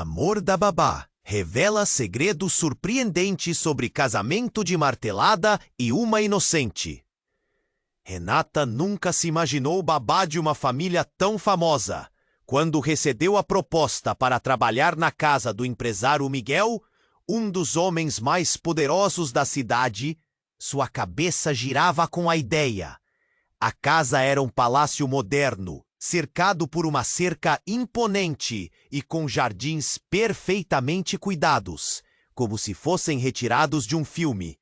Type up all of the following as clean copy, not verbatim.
Amor da babá revela segredos surpreendentes sobre casamento de martelada e uma inocente. Renata nunca se imaginou babá de uma família tão famosa. Quando recebeu a proposta para trabalhar na casa do empresário Miguel, um dos homens mais poderosos da cidade, sua cabeça girava com a ideia. A casa era um palácio moderno, cercado por uma cerca imponente e com jardins perfeitamente cuidados, como se fossem retirados de um filme.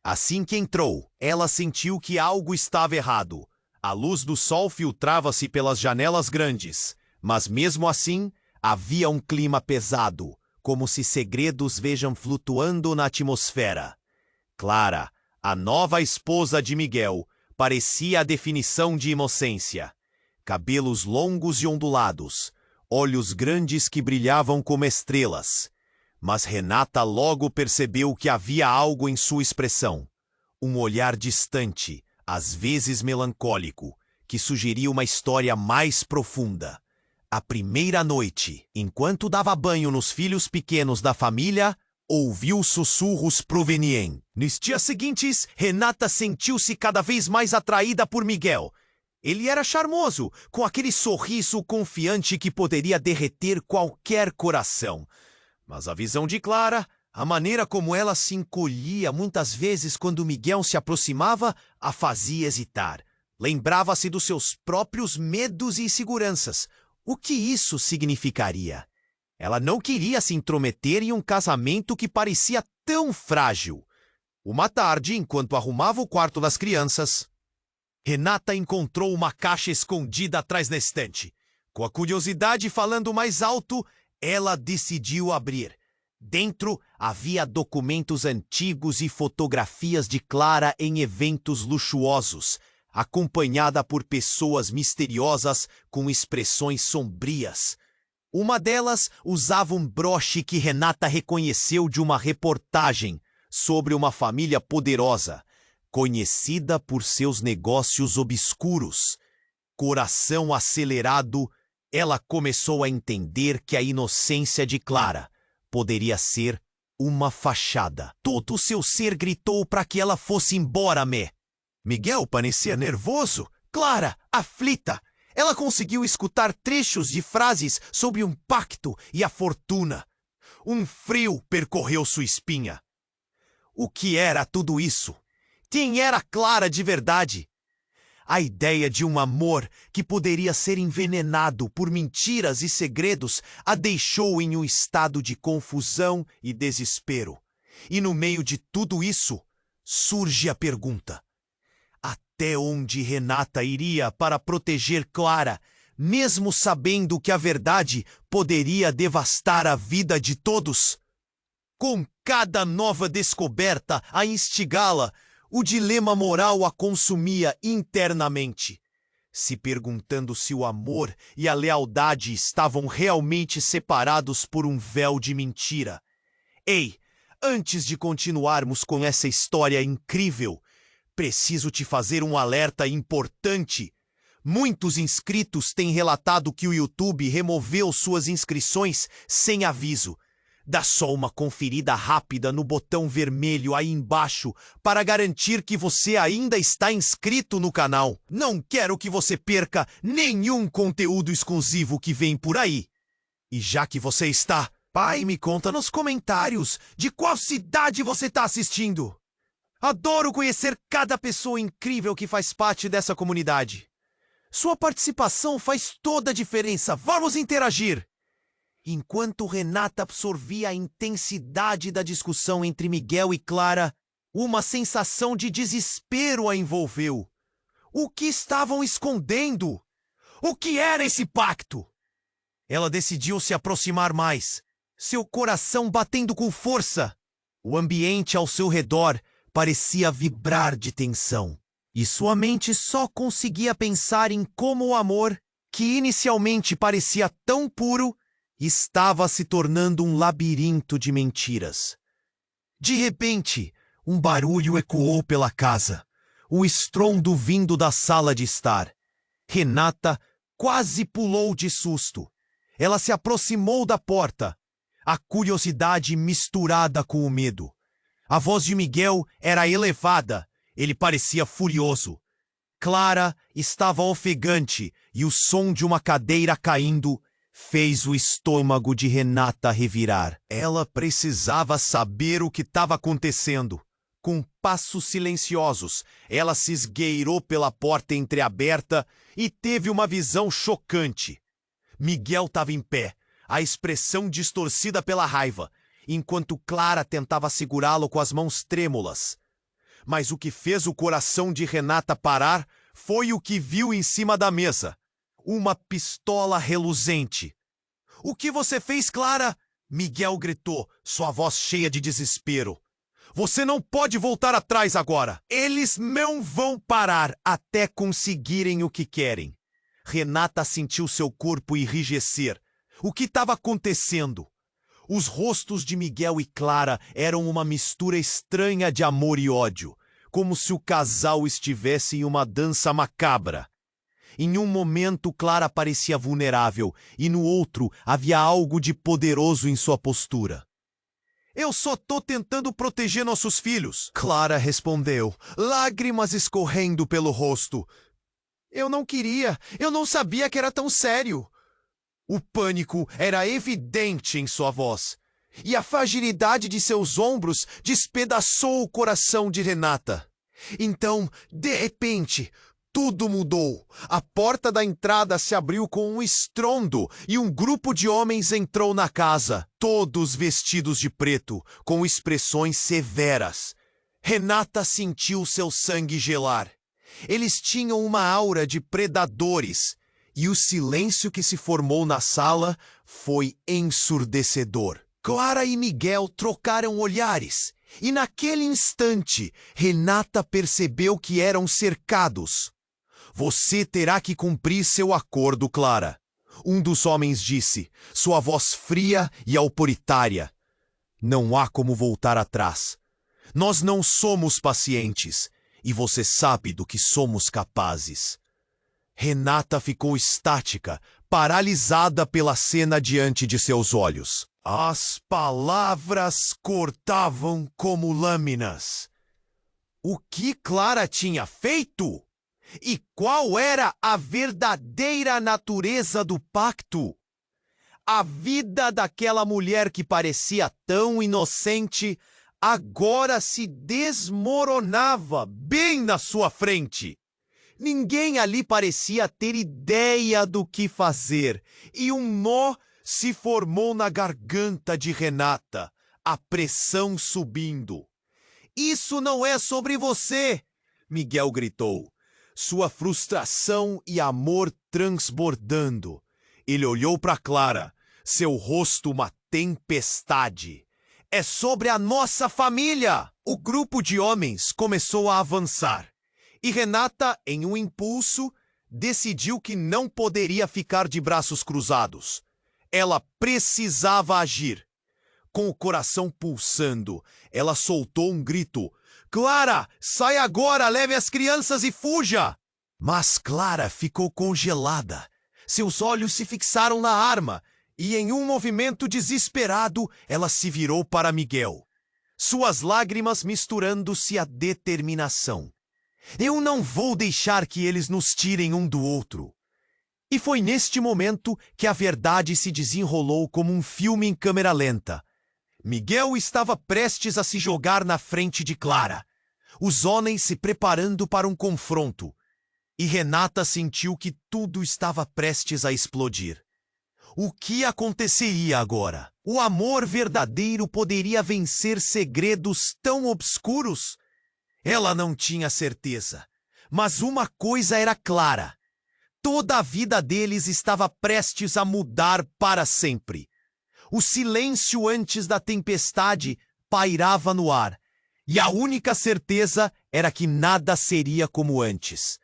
Assim que entrou, ela sentiu que algo estava errado. A luz do sol filtrava-se pelas janelas grandes, mas mesmo assim, havia um clima pesado, como se segredos vejam flutuando na atmosfera. Clara, a nova esposa de Miguel, parecia a definição de inocência. Cabelos longos e ondulados, olhos grandes que brilhavam como estrelas. Mas Renata logo percebeu que havia algo em sua expressão. Um olhar distante, às vezes melancólico, que sugeria uma história mais profunda. A primeira noite, enquanto dava banho nos filhos pequenos da família, ouviu sussurros provenientes. Nos dias seguintes, Renata sentiu-se cada vez mais atraída por Miguel. Ele era charmoso, com aquele sorriso confiante que poderia derreter qualquer coração. Mas a visão de Clara, a maneira como ela se encolhia muitas vezes quando Miguel se aproximava, a fazia hesitar. Lembrava-se dos seus próprios medos e inseguranças. O que isso significaria? Ela não queria se intrometer em um casamento que parecia tão frágil. Uma tarde, enquanto arrumava o quarto das crianças, Renata encontrou uma caixa escondida atrás da estante. Com a curiosidade falando mais alto, ela decidiu abrir. Dentro havia documentos antigos e fotografias de Clara em eventos luxuosos, acompanhada por pessoas misteriosas com expressões sombrias. Uma delas usava um broche que Renata reconheceu de uma reportagem sobre uma família poderosa, conhecida por seus negócios obscuros. Coração acelerado, ela começou a entender que a inocência de Clara poderia ser uma fachada. Todo o seu ser gritou para que ela fosse embora, Miguel parecia nervoso, Clara, aflita. Ela conseguiu escutar trechos de frases sobre um pacto e a fortuna. Um frio percorreu sua espinha. O que era tudo isso? Quem era Clara de verdade? A ideia de um amor que poderia ser envenenado por mentiras e segredos a deixou em um estado de confusão e desespero. E no meio de tudo isso, surge a pergunta: até onde Renata iria para proteger Clara, mesmo sabendo que a verdade poderia devastar a vida de todos? Com cada nova descoberta a instigá-la, o dilema moral a consumia internamente, se perguntando se o amor e a lealdade estavam realmente separados por um véu de mentira. Ei, antes de continuarmos com essa história incrível, preciso te fazer um alerta importante. Muitos inscritos têm relatado que o YouTube removeu suas inscrições sem aviso. Dá só uma conferida rápida no botão vermelho aí embaixo para garantir que você ainda está inscrito no canal. Não quero que você perca nenhum conteúdo exclusivo que vem por aí. E já que você está, pai, me conta nos comentários de qual cidade você está assistindo. Adoro conhecer cada pessoa incrível que faz parte dessa comunidade. Sua participação faz toda a diferença. Vamos interagir! Enquanto Renata absorvia a intensidade da discussão entre Miguel e Clara, uma sensação de desespero a envolveu. O que estavam escondendo? O que era esse pacto? Ela decidiu se aproximar mais, seu coração batendo com força. O ambiente ao seu redor parecia vibrar de tensão, e sua mente só conseguia pensar em como o amor, que inicialmente parecia tão puro, estava se tornando um labirinto de mentiras. De repente, um barulho ecoou pela casa, um estrondo vindo da sala de estar. Renata quase pulou de susto. Ela se aproximou da porta, a curiosidade misturada com o medo. A voz de Miguel era elevada, ele parecia furioso. Clara estava ofegante e o som de uma cadeira caindo fez o estômago de Renata revirar. Ela precisava saber o que estava acontecendo. Com passos silenciosos, ela se esgueirou pela porta entreaberta e teve uma visão chocante. Miguel estava em pé, a expressão distorcida pela raiva, enquanto Clara tentava segurá-lo com as mãos trêmulas. Mas o que fez o coração de Renata parar foi o que viu em cima da mesa. Uma pistola reluzente. — O que você fez, Clara? Miguel gritou, sua voz cheia de desespero. Você não pode voltar atrás agora. Eles não vão parar até conseguirem o que querem. Renata sentiu seu corpo enrijecer. O que estava acontecendo? Os rostos de Miguel e Clara eram uma mistura estranha de amor e ódio, como se o casal estivesse em uma dança macabra. Em um momento, Clara parecia vulnerável, e no outro havia algo de poderoso em sua postura. Eu só tô tentando proteger nossos filhos, Clara respondeu, lágrimas escorrendo pelo rosto. Eu não queria, eu não sabia que era tão sério. O pânico era evidente em sua voz, e a fragilidade de seus ombros despedaçou o coração de Renata. Então, de repente, tudo mudou. A porta da entrada se abriu com um estrondo e um grupo de homens entrou na casa, todos vestidos de preto, com expressões severas. Renata sentiu seu sangue gelar. Eles tinham uma aura de predadores, e o silêncio que se formou na sala foi ensurdecedor. Clara e Miguel trocaram olhares, e naquele instante, Renata percebeu que eram cercados. Você terá que cumprir seu acordo, Clara. Um dos homens disse, sua voz fria e autoritária. Não há como voltar atrás. Nós não somos pacientes, e você sabe do que somos capazes. Renata ficou estática, paralisada pela cena diante de seus olhos. As palavras cortavam como lâminas. O que Clara tinha feito? E qual era a verdadeira natureza do pacto? A vida daquela mulher que parecia tão inocente agora se desmoronava bem na sua frente. Ninguém ali parecia ter ideia do que fazer, e um nó se formou na garganta de Renata, a pressão subindo. Isso não é sobre você, Miguel gritou, sua frustração e amor transbordando. Ele olhou para Clara, seu rosto uma tempestade. É sobre a nossa família! O grupo de homens começou a avançar. E Renata, em um impulso, decidiu que não poderia ficar de braços cruzados. Ela precisava agir. Com o coração pulsando, ela soltou um grito. Clara, sai agora, leve as crianças e fuja! Mas Clara ficou congelada. Seus olhos se fixaram na arma, e em um movimento desesperado, ela se virou para Miguel. Suas lágrimas misturando-se à determinação. Eu não vou deixar que eles nos tirem um do outro. E foi neste momento que a verdade se desenrolou como um filme em câmera lenta. Miguel estava prestes a se jogar na frente de Clara, os homens se preparando para um confronto. E Renata sentiu que tudo estava prestes a explodir. O que aconteceria agora? O amor verdadeiro poderia vencer segredos tão obscuros? Ela não tinha certeza, mas uma coisa era clara. Toda a vida deles estava prestes a mudar para sempre. O silêncio antes da tempestade pairava no ar, e a única certeza era que nada seria como antes.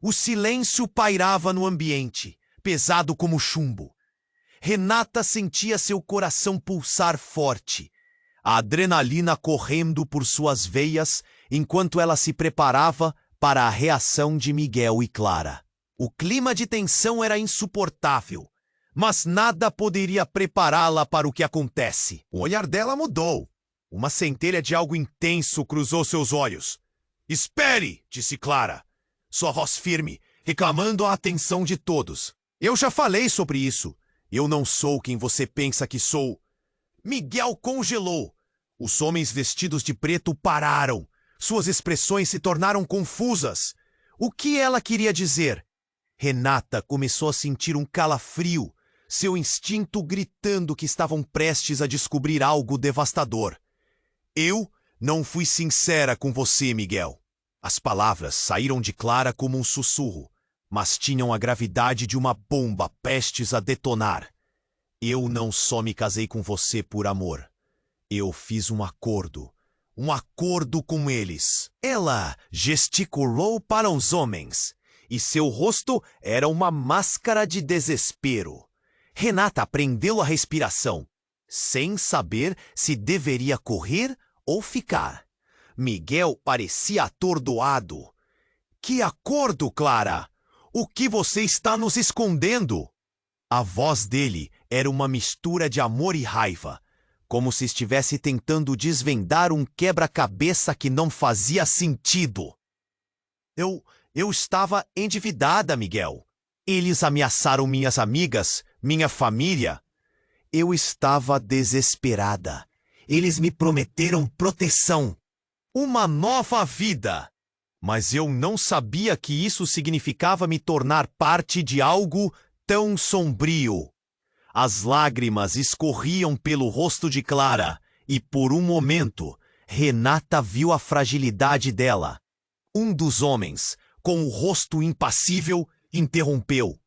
O silêncio pairava no ambiente, pesado como chumbo. Renata sentia seu coração pulsar forte, a adrenalina correndo por suas veias enquanto ela se preparava para a reação de Miguel e Clara. O clima de tensão era insuportável. mas nada poderia prepará-la para o que acontece. O olhar dela mudou. Uma centelha de algo intenso cruzou seus olhos. "Espere!" disse Clara, sua voz firme, reclamando a atenção de todos. "Eu já falei sobre isso. Eu não sou quem você pensa que sou." Miguel congelou. Os homens vestidos de preto pararam. Suas expressões se tornaram confusas. O que ela queria dizer? Renata começou a sentir um calafrio, seu instinto gritando que estavam prestes a descobrir algo devastador. "Eu não fui sincera com você, Miguel." As palavras saíram de Clara como um sussurro, mas tinham a gravidade de uma bomba prestes a detonar. "Eu não só me casei com você por amor. Eu fiz um acordo com eles." Ela gesticulou para os homens, e seu rosto era uma máscara de desespero. Renata prendeu a respiração, sem saber se deveria correr ou ficar. Miguel parecia atordoado. "Que acordo, Clara? O que você está nos escondendo?" A voz dele era uma mistura de amor e raiva, como se estivesse tentando desvendar um quebra-cabeça que não fazia sentido. Eu estava endividada, Miguel. Eles ameaçaram minhas amigas, minha família. Eu estava desesperada. Eles me prometeram proteção. Uma nova vida. Mas eu não sabia que isso significava me tornar parte de algo tão sombrio. As lágrimas escorriam pelo rosto de Clara e, por um momento, Renata viu a fragilidade dela. Um dos homens, com o rosto impassível, interrompeu.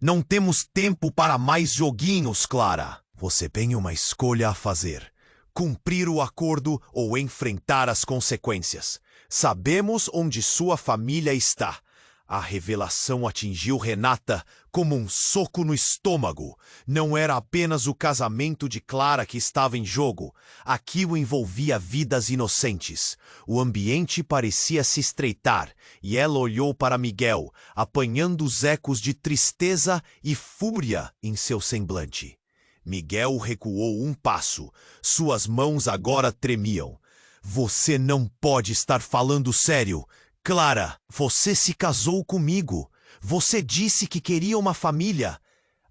"Não temos tempo para mais joguinhos, Clara. Você tem uma escolha a fazer. Cumprir o acordo ou enfrentar as consequências. Sabemos onde sua família está." A revelação atingiu Renata como um soco no estômago. Não era apenas o casamento de Clara que estava em jogo. Aquilo envolvia vidas inocentes. O ambiente parecia se estreitar, e ela olhou para Miguel, apanhando os ecos de tristeza e fúria em seu semblante. Miguel recuou um passo. Suas mãos agora tremiam. "Você não pode estar falando sério. Clara, você se casou comigo. Você disse que queria uma família."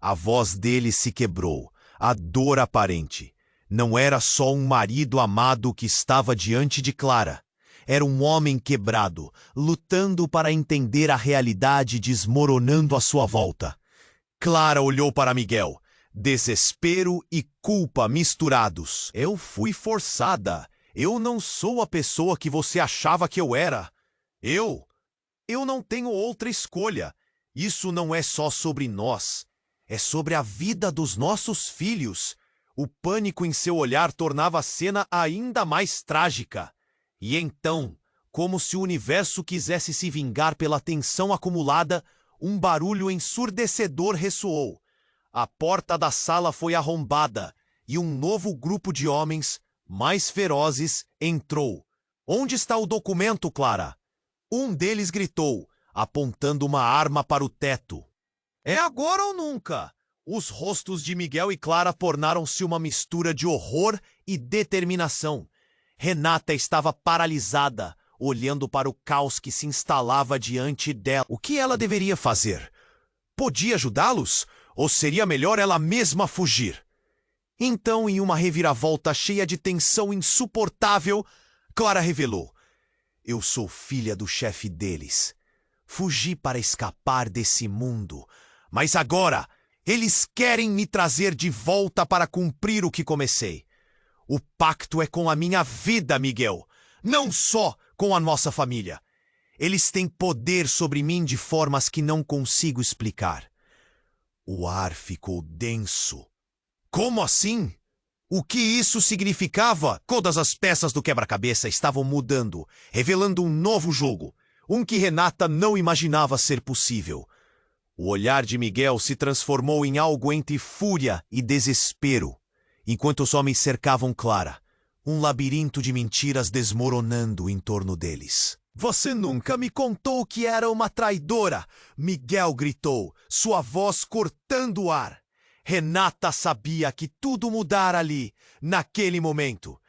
A voz dele se quebrou, a dor aparente. Não era só um marido amado que estava diante de Clara. Era um homem quebrado, lutando para entender a realidade desmoronando à sua volta. Clara olhou para Miguel. Desespero e culpa misturados. "Eu fui forçada. Eu não sou a pessoa que você achava que eu era. Eu não tenho outra escolha. Isso não é só sobre nós. É sobre a vida dos nossos filhos." O pânico em seu olhar tornava a cena ainda mais trágica. E então, como se o universo quisesse se vingar pela tensão acumulada, um barulho ensurdecedor ressoou. A porta da sala foi arrombada e um novo grupo de homens, mais ferozes, entrou. "Onde está o documento, Clara?" Um deles gritou, apontando uma arma para o teto. "É agora ou nunca?" Os rostos de Miguel e Clara tornaram-se uma mistura de horror e determinação. Renata estava paralisada, olhando para o caos que se instalava diante dela. O que ela deveria fazer? Podia ajudá-los? Ou seria melhor ela mesma fugir? Então, em uma reviravolta cheia de tensão insuportável, Clara revelou: "Eu sou filha do chefe deles. Fugi para escapar desse mundo, mas agora eles querem me trazer de volta para cumprir o que comecei. O pacto é com a minha vida, Miguel, não só com a nossa família. Eles têm poder sobre mim de formas que não consigo explicar." O ar ficou denso. Como assim? O que isso significava? Todas as peças do quebra-cabeça estavam mudando, revelando um novo jogo, um que Renata não imaginava ser possível. O olhar de Miguel se transformou em algo entre fúria e desespero, enquanto os homens cercavam Clara, um labirinto de mentiras desmoronando em torno deles. "Você nunca me contou que era uma traidora!" Miguel gritou, sua voz cortando o ar. Renata sabia que tudo mudara ali, naquele momento.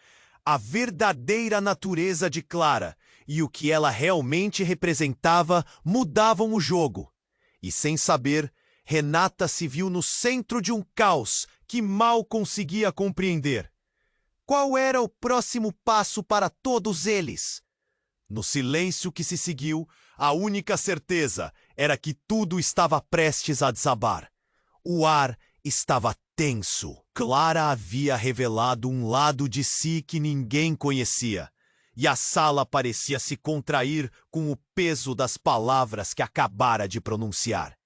A verdadeira natureza de Clara e o que ela realmente representava mudavam o jogo. E sem saber, Renata se viu no centro de um caos que mal conseguia compreender. Qual era o próximo passo para todos eles? No silêncio que se seguiu, a única certeza era que tudo estava prestes a desabar. O ar estava tenso. Clara havia revelado um lado de si que ninguém conhecia, e a sala parecia se contrair com o peso das palavras que acabara de pronunciar.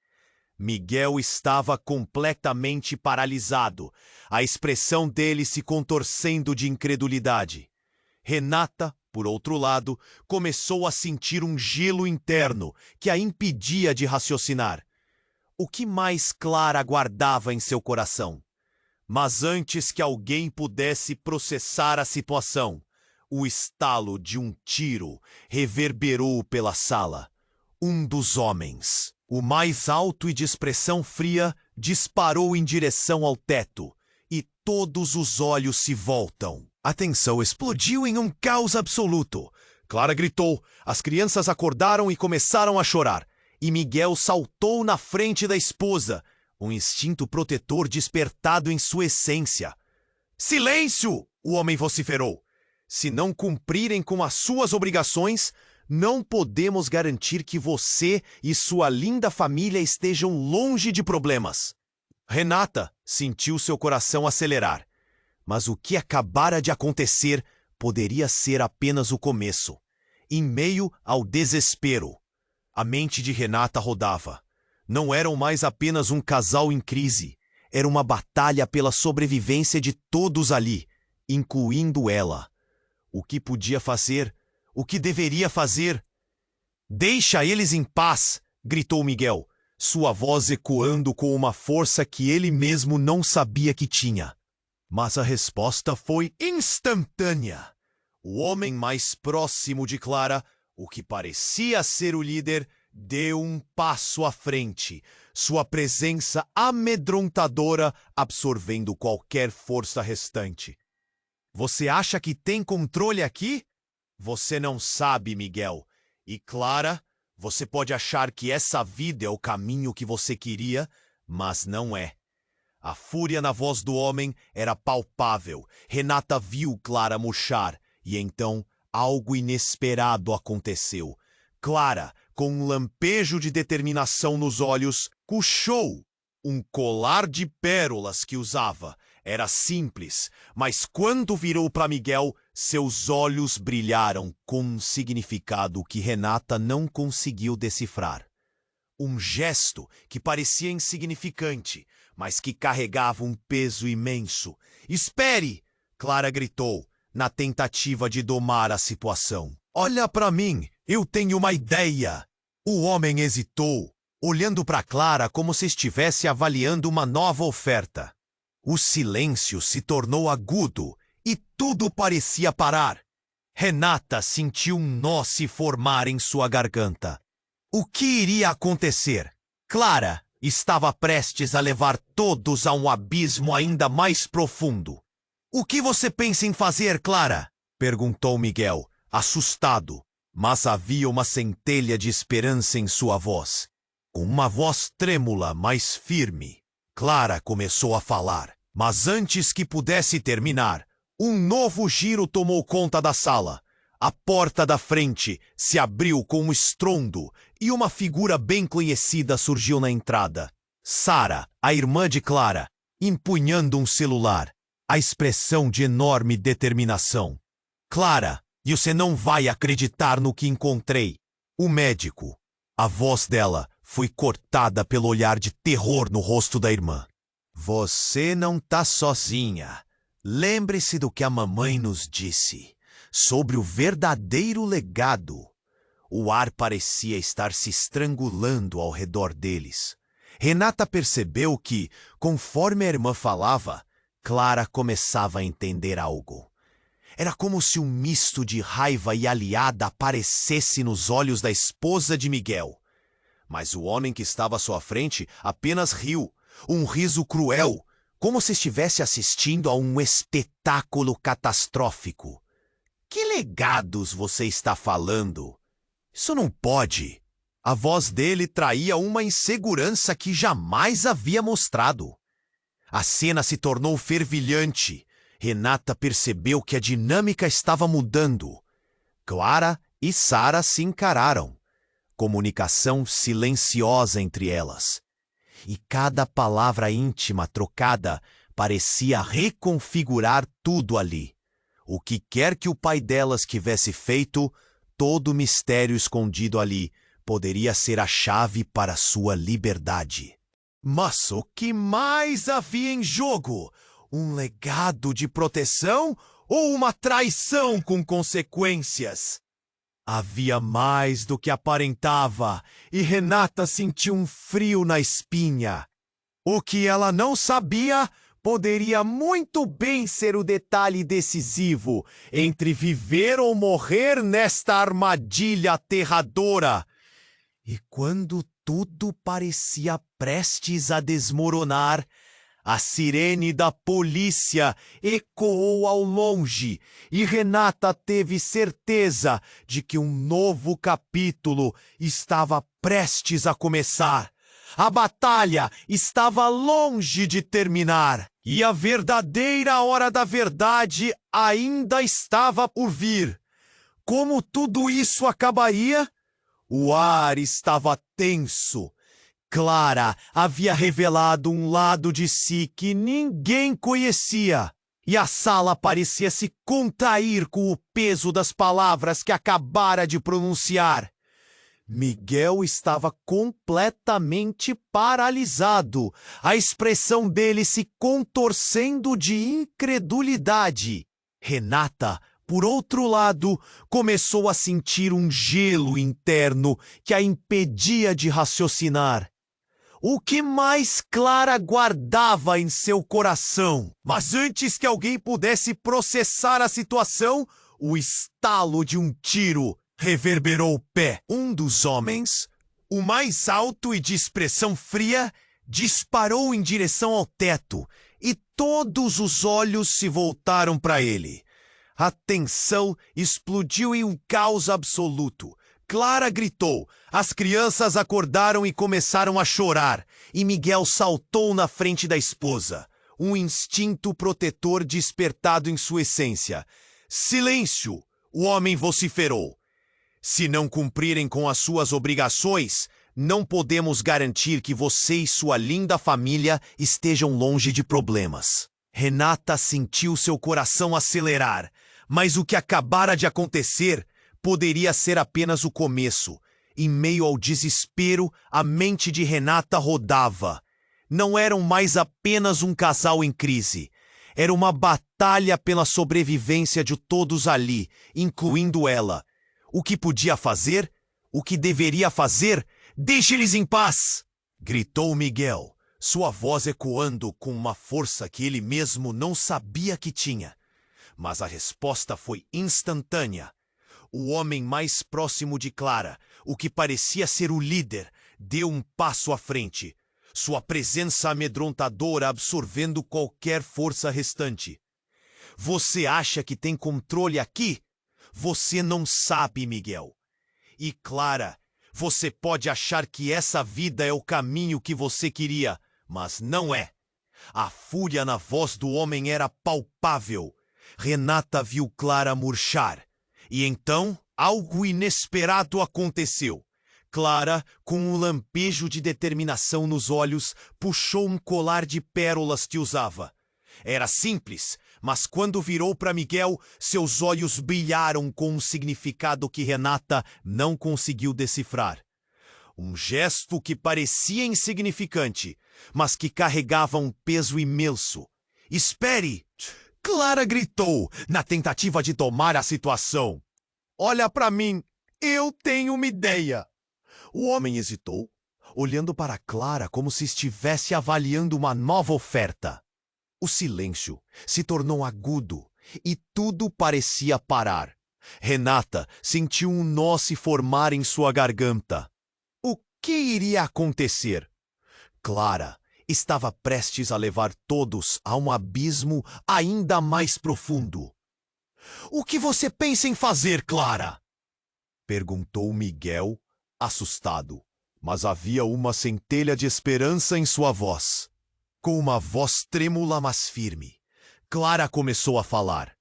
Miguel estava completamente paralisado, a expressão dele se contorcendo de incredulidade. Renata, por outro lado, começou a sentir um gelo interno que a impedia de raciocinar. O que mais Clara guardava em seu coração? Mas antes que alguém pudesse processar a situação, o estalo de um tiro reverberou pela sala. Um dos homens, o mais alto e de expressão fria, disparou em direção ao teto, e todos os olhos se voltam. A tensão explodiu em um caos absoluto. Clara gritou, as crianças acordaram e começaram a chorar, e Miguel saltou na frente da esposa, um instinto protetor despertado em sua essência. Silêncio! O homem vociferou. Se não cumprirem com as suas obrigações, não podemos garantir que você e sua linda família estejam longe de problemas. Renata sentiu seu coração acelerar. Mas o que acabara de acontecer poderia ser apenas o começo. Em meio ao desespero, a mente de Renata rodava. Não eram mais apenas um casal em crise. Era uma batalha pela sobrevivência de todos ali, incluindo ela. O que podia fazer? O que deveria fazer? Deixa eles em paz! Gritou Miguel, sua voz ecoando com uma força que ele mesmo não sabia que tinha. Mas a resposta foi instantânea. O homem mais próximo de Clara, o que parecia ser o líder, deu um passo à frente, sua presença amedrontadora absorvendo qualquer força restante. Você acha que tem controle aqui? Você não sabe, Miguel. E Clara, você pode achar que essa vida é o caminho que você queria, mas não é. A fúria na voz do homem era palpável. Renata viu Clara murchar, e então algo inesperado aconteceu. Clara, com um lampejo de determinação nos olhos, puxou um colar de pérolas que usava. Era simples, mas quando virou para Miguel, seus olhos brilharam com um significado que Renata não conseguiu decifrar. Um gesto que parecia insignificante, mas que carregava um peso imenso. Espere! Clara gritou, na tentativa de domar a situação. Olha para mim, eu tenho uma ideia! O homem hesitou, olhando para Clara como se estivesse avaliando uma nova oferta. O silêncio se tornou agudo e tudo parecia parar. Renata sentiu um nó se formar em sua garganta. O que iria acontecer? Clara estava prestes a levar todos a um abismo ainda mais profundo. O que você pensa em fazer, Clara? Perguntou Miguel, assustado, mas havia uma centelha de esperança em sua voz. Com uma voz trêmula, mas firme, Clara começou a falar, mas antes que pudesse terminar, um novo giro tomou conta da sala. A porta da frente se abriu com um estrondo e uma figura bem conhecida surgiu na entrada. Sara, a irmã de Clara, empunhando um celular, a expressão de enorme determinação. Clara, e você não vai acreditar no que encontrei. O médico. A voz dela foi cortada pelo olhar de terror no rosto da irmã. Você não tá sozinha. Lembre-se do que a mamãe nos disse sobre o verdadeiro legado. O ar parecia estar se estrangulando ao redor deles. Renata percebeu que, conforme a irmã falava, Clara começava a entender algo. Era como se um misto de raiva e aliada aparecesse nos olhos da esposa de Miguel. Mas o homem que estava à sua frente apenas riu, Um riso cruel, como se estivesse assistindo a um espetáculo catastrófico. Que legados você está falando? Isso não pode. A voz dele traía uma insegurança que jamais havia mostrado. A cena se tornou fervilhante. Renata percebeu que a dinâmica estava mudando. Clara e Sara se encararam. Comunicação silenciosa entre elas. E cada palavra íntima trocada parecia reconfigurar tudo ali. O que quer que o pai delas tivesse feito, todo o mistério escondido ali poderia ser a chave para sua liberdade. Mas o que mais havia em jogo? Um legado de proteção ou uma traição com consequências? Havia mais do que aparentava, e Renata sentiu um frio na espinha. O que ela não sabia poderia muito bem ser o detalhe decisivo entre viver ou morrer nesta armadilha aterradora. E quando tudo parecia prestes a desmoronar, a sirene da polícia ecoou ao longe e Renata teve certeza de que um novo capítulo estava prestes a começar. A batalha estava longe de terminar e a verdadeira hora da verdade ainda estava por vir. Como tudo isso acabaria? O ar estava tenso. Clara havia revelado um lado de si que ninguém conhecia, e a sala parecia se contrair com o peso das palavras que acabara de pronunciar. Miguel estava completamente paralisado, a expressão dele se contorcendo de incredulidade. Renata, por outro lado, começou a sentir um gelo interno que a impedia de raciocinar. O que mais Clara guardava em seu coração? Mas antes que alguém pudesse processar a situação, o estalo de um tiro reverberou o pé. Um dos homens, o mais alto e de expressão fria, disparou em direção ao teto e todos os olhos se voltaram para ele. A tensão explodiu em um caos absoluto. Clara gritou, as crianças acordaram e começaram a chorar, e Miguel saltou na frente da esposa, um instinto protetor despertado em sua essência. Silêncio! O homem vociferou. Se não cumprirem com as suas obrigações, não podemos garantir que você e sua linda família estejam longe de problemas. Renata sentiu seu coração acelerar, mas o que acabara de acontecer poderia ser apenas o começo. Em meio ao desespero, a mente de Renata rodava. Não eram mais apenas um casal em crise. Era uma batalha pela sobrevivência de todos ali, incluindo ela. O que podia fazer? O que deveria fazer? Deixe-eles em paz! Gritou Miguel, sua voz ecoando com uma força que ele mesmo não sabia que tinha. Mas a resposta foi instantânea. O homem mais próximo de Clara, o que parecia ser o líder, deu um passo à frente, sua presença amedrontadora absorvendo qualquer força restante. Você acha que tem controle aqui? Você não sabe, Miguel. E Clara, você pode achar que essa vida é o caminho que você queria, mas não é. A fúria na voz do homem era palpável. Renata viu Clara murchar. E então, algo inesperado aconteceu. Clara, com um lampejo de determinação nos olhos, puxou um colar de pérolas que usava. Era simples, mas quando virou para Miguel, seus olhos brilharam com um significado que Renata não conseguiu decifrar. Um gesto que parecia insignificante, mas que carregava um peso imenso. "Espere!" Clara gritou, na tentativa de tomar a situação. "Olha para mim, eu tenho uma ideia." O homem hesitou, olhando para Clara como se estivesse avaliando uma nova oferta. O silêncio se tornou agudo e tudo parecia parar. Renata sentiu um nó se formar em sua garganta. O que iria acontecer? Clara estava prestes a levar todos a um abismo ainda mais profundo. "O que você pensa em fazer, Clara?" perguntou Miguel, assustado, mas havia uma centelha de esperança em sua voz. Com uma voz trêmula, mas firme, Clara começou a falar,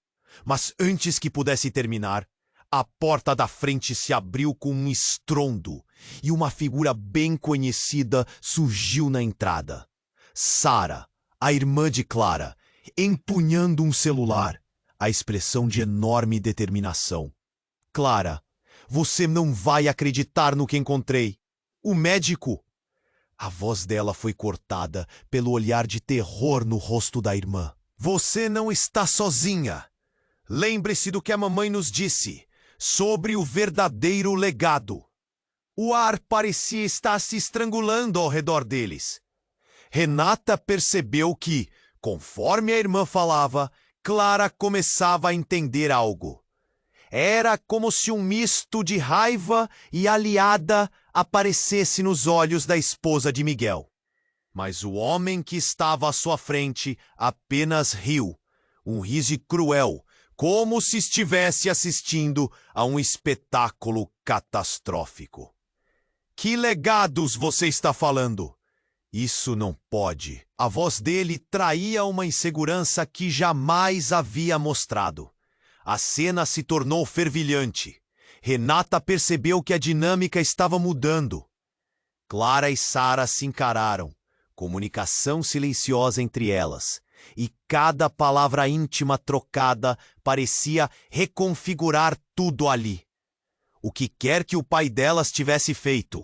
mas antes que pudesse terminar, a porta da frente se abriu com um estrondo e uma figura bem conhecida surgiu na entrada. Sara, a irmã de Clara, empunhando um celular, a expressão de enorme determinação. "Clara, você não vai acreditar no que encontrei. O médico." A voz dela foi cortada pelo olhar de terror no rosto da irmã. "Você não está sozinha. Lembre-se do que a mamãe nos disse sobre o verdadeiro legado." O ar parecia estar se estrangulando ao redor deles. Renata percebeu que, conforme a irmã falava, Clara começava a entender algo. Era como se um misto de raiva e aliada aparecesse nos olhos da esposa de Miguel. Mas o homem que estava à sua frente apenas riu, um riso cruel, como se estivesse assistindo a um espetáculo catastrófico. "Que legados você está falando? Isso não pode." A voz dele traía uma insegurança que jamais havia mostrado. A cena se tornou fervilhante. Renata percebeu que a dinâmica estava mudando. Clara e Sara se encararam, comunicação silenciosa entre elas, e cada palavra íntima trocada parecia reconfigurar tudo ali. O que quer que o pai delas tivesse feito,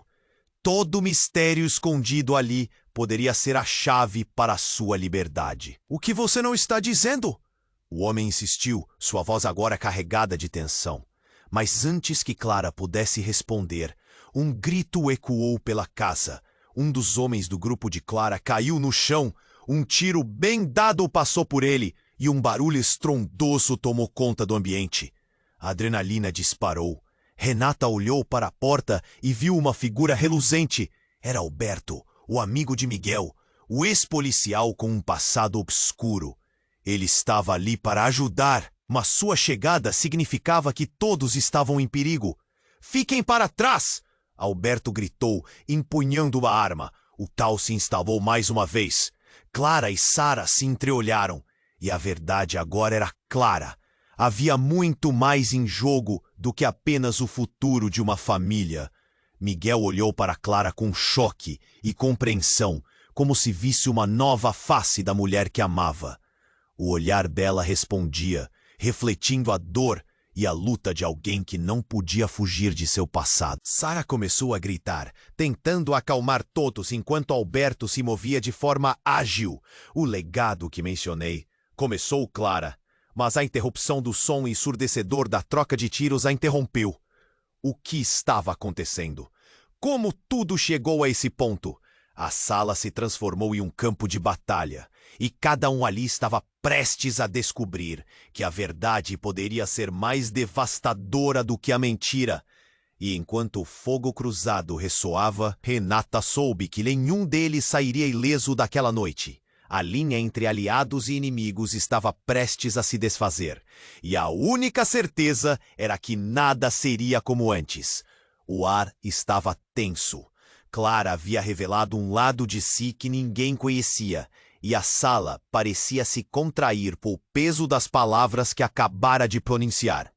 todo mistério escondido ali poderia ser a chave para a sua liberdade. "O que você não está dizendo?" O homem insistiu, sua voz agora carregada de tensão. Mas antes que Clara pudesse responder, um grito ecoou pela casa. Um dos homens do grupo de Clara caiu no chão, um tiro bem dado passou por ele e um barulho estrondoso tomou conta do ambiente. A adrenalina disparou. Renata olhou para a porta e viu uma figura reluzente. Era Alberto, o amigo de Miguel, o ex-policial com um passado obscuro. Ele estava ali para ajudar, mas sua chegada significava que todos estavam em perigo. "Fiquem para trás!" Alberto gritou, empunhando a arma. O tal se instalou mais uma vez. Clara e Sara se entreolharam, e a verdade agora era clara. Havia muito mais em jogo do que apenas o futuro de uma família. Miguel olhou para Clara com choque e compreensão, como se visse uma nova face da mulher que amava. O olhar dela respondia, refletindo a dor e a luta de alguém que não podia fugir de seu passado. Sara começou a gritar, tentando acalmar todos enquanto Alberto se movia de forma ágil. "O legado que mencionei." Começou Clara, mas a interrupção do som ensurdecedor da troca de tiros a interrompeu. O que estava acontecendo? Como tudo chegou a esse ponto? A sala se transformou em um campo de batalha, e cada um ali estava prestes a descobrir que a verdade poderia ser mais devastadora do que a mentira. E enquanto o fogo cruzado ressoava, Renata soube que nenhum deles sairia ileso daquela noite. A linha entre aliados e inimigos estava prestes a se desfazer, e a única certeza era que nada seria como antes. O ar estava tenso. Clara havia revelado um lado de si que ninguém conhecia, e a sala parecia se contrair por peso das palavras que acabara de pronunciar.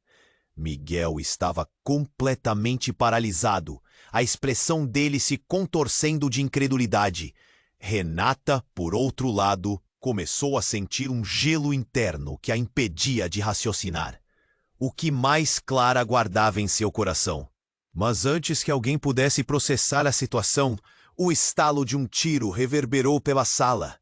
Miguel estava completamente paralisado, a expressão dele se contorcendo de incredulidade. Renata, por outro lado, começou a sentir um gelo interno que a impedia de raciocinar. O que mais Clara guardava em seu coração? Mas antes que alguém pudesse processar a situação, o estalo de um tiro reverberou pela sala.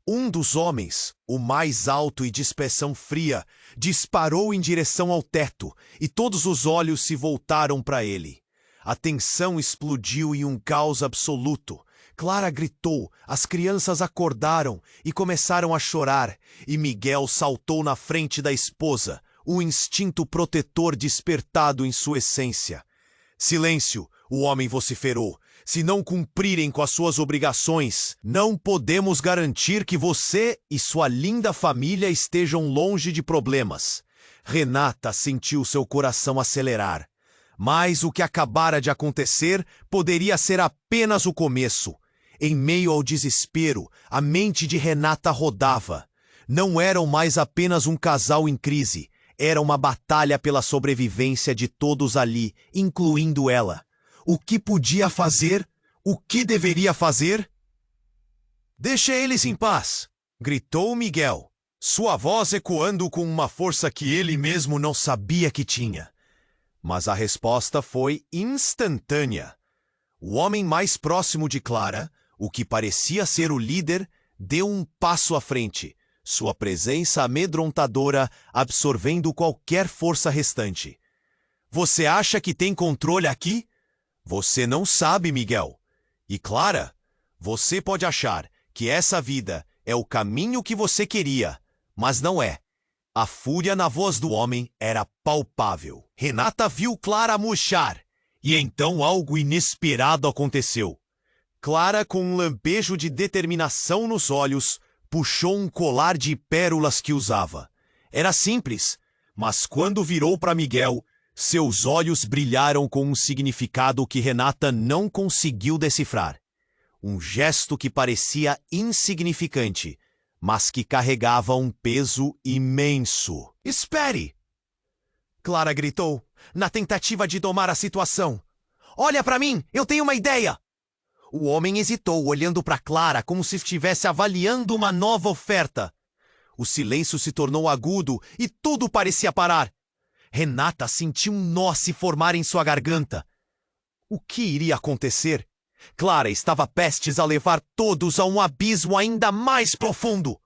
Um dos homens, o mais alto e de expressão fria, disparou em direção ao teto e todos os olhos se voltaram para ele. A tensão explodiu em um caos absoluto. Clara gritou, as crianças acordaram e começaram a chorar, e Miguel saltou na frente da esposa, o instinto protetor despertado em sua essência. "Silêncio!" o homem vociferou. Se não cumprirem com as suas obrigações, não podemos garantir que você e sua linda família estejam longe de problemas. Renata sentiu seu coração acelerar. Mas o que acabara de acontecer poderia ser apenas o começo. Em meio ao desespero, a mente de Renata rodava. Não eram mais apenas um casal em crise. Era uma batalha pela sobrevivência de todos ali, incluindo ela. O que podia fazer? O que deveria fazer? "Deixe eles em paz", gritou Miguel, sua voz ecoando com uma força que ele mesmo não sabia que tinha. Mas a resposta foi instantânea. O homem mais próximo de Clara, o que parecia ser o líder, deu um passo à frente, sua presença amedrontadora absorvendo qualquer força restante. "Você acha que tem controle aqui? Você não sabe, Miguel. E Clara, você pode achar que essa vida é o caminho que você queria, mas não é." A fúria na voz do homem era palpável. Renata viu Clara murchar, e então algo inesperado aconteceu. Clara, com um lampejo de determinação nos olhos, puxou um colar de pérolas que usava. Era simples, mas quando virou para Miguel, seus olhos brilharam com um significado que Renata não conseguiu decifrar. Um gesto que parecia insignificante, mas que carregava um peso imenso. "Espere!" Clara gritou, na tentativa de domar a situação. "Olha para mim, eu tenho uma ideia!" O homem hesitou, olhando para Clara como se estivesse avaliando uma nova oferta. O silêncio se tornou agudo e tudo parecia parar. Renata sentiu um nó se formar em sua garganta. O que iria acontecer? Clara estava prestes a levar todos a um abismo ainda mais profundo.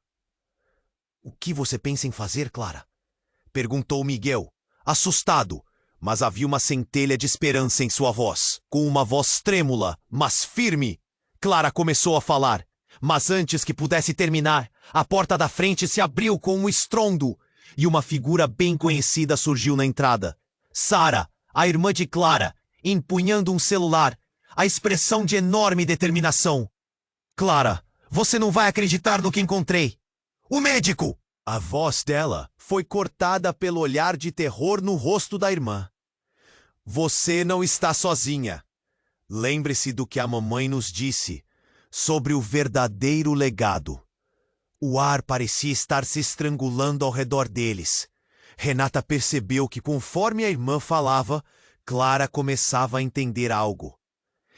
"O que você pensa em fazer, Clara?" perguntou Miguel, assustado, mas havia uma centelha de esperança em sua voz. Com uma voz trêmula, mas firme, Clara começou a falar. Mas antes que pudesse terminar, a porta da frente se abriu com um estrondo e uma figura bem conhecida surgiu na entrada. Sara, a irmã de Clara, empunhando um celular, a expressão de enorme determinação. "Clara, você não vai acreditar no que encontrei. O médico!" A voz dela foi cortada pelo olhar de terror no rosto da irmã. "Você não está sozinha. Lembre-se do que a mamãe nos disse sobre o verdadeiro legado." O ar parecia estar se estrangulando ao redor deles. Renata percebeu que, conforme a irmã falava, Clara começava a entender algo.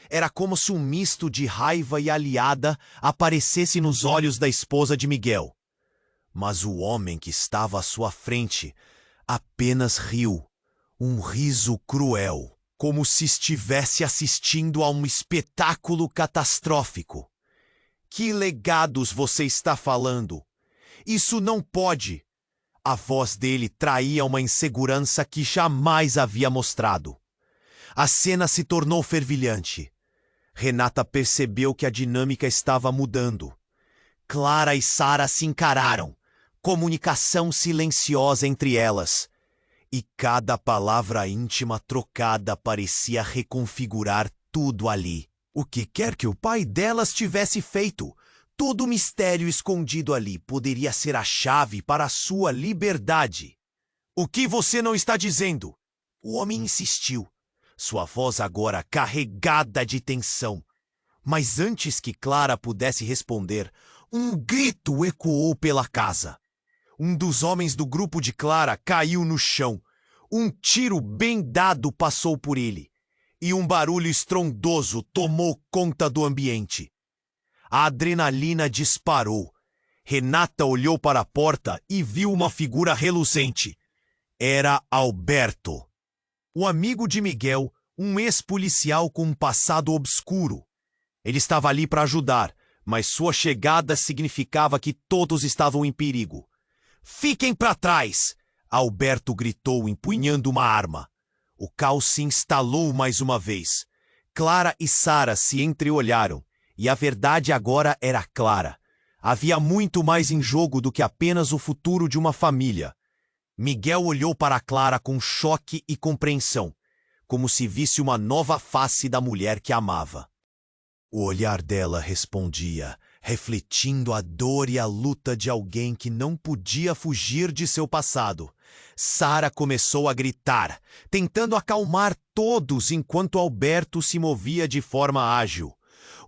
Era como se um misto de raiva e aliada aparecesse nos olhos da esposa de Miguel. Mas o homem que estava à sua frente apenas riu, um riso cruel, como se estivesse assistindo a um espetáculo catastrófico. "Que legados você está falando? Isso não pode." A voz dele traía uma insegurança que jamais havia mostrado. A cena se tornou fervilhante. Renata percebeu que a dinâmica estava mudando. Clara e Sara se encararam, comunicação silenciosa entre elas. E cada palavra íntima trocada parecia reconfigurar tudo ali. O que quer que o pai delas tivesse feito, todo o mistério escondido ali poderia ser a chave para a sua liberdade. "O que você não está dizendo?" O homem insistiu, sua voz agora carregada de tensão. Mas antes que Clara pudesse responder, um grito ecoou pela casa. Um dos homens do grupo de Clara caiu no chão. Um tiro bem dado passou por ele. E um barulho estrondoso tomou conta do ambiente. A adrenalina disparou. Renata olhou para a porta e viu uma figura reluzente. Era Alberto, o amigo de Miguel, um ex-policial com um passado obscuro. Ele estava ali para ajudar, mas sua chegada significava que todos estavam em perigo. "Fiquem para trás!" Alberto gritou, empunhando uma arma. O caos se instalou mais uma vez. Clara e Sara se entreolharam, e a verdade agora era clara. Havia muito mais em jogo do que apenas o futuro de uma família. Miguel olhou para Clara com choque e compreensão, como se visse uma nova face da mulher que amava. O olhar dela respondia, refletindo a dor e a luta de alguém que não podia fugir de seu passado. Sara começou a gritar, tentando acalmar todos enquanto Alberto se movia de forma ágil.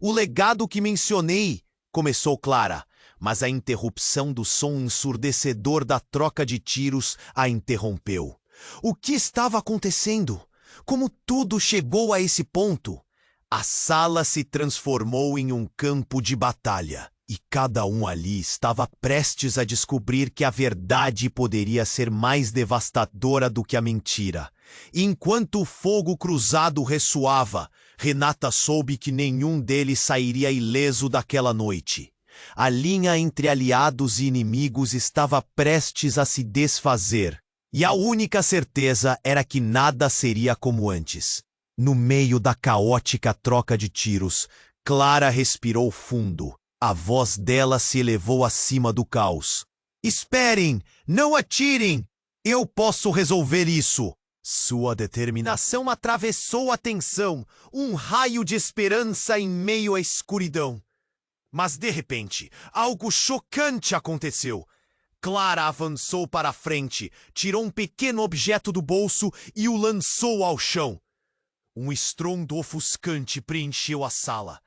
O legado que mencionei, começou Clara, mas a interrupção do som ensurdecedor da troca de tiros a interrompeu. O que estava acontecendo? Como tudo chegou a esse ponto? A sala se transformou em um campo de batalha, e cada um ali estava prestes a descobrir que a verdade poderia ser mais devastadora do que a mentira. Enquanto o fogo cruzado ressoava, Renata soube que nenhum deles sairia ileso daquela noite. A linha entre aliados e inimigos estava prestes a se desfazer, e a única certeza era que nada seria como antes. No meio da caótica troca de tiros, Clara respirou fundo. A voz dela se elevou acima do caos. Esperem! Não atirem! Eu posso resolver isso! Sua determinação atravessou a tensão, um raio de esperança em meio à escuridão. Mas, de repente, algo chocante aconteceu. Clara avançou para a frente, tirou um pequeno objeto do bolso e o lançou ao chão. Um estrondo ofuscante preencheu a sala.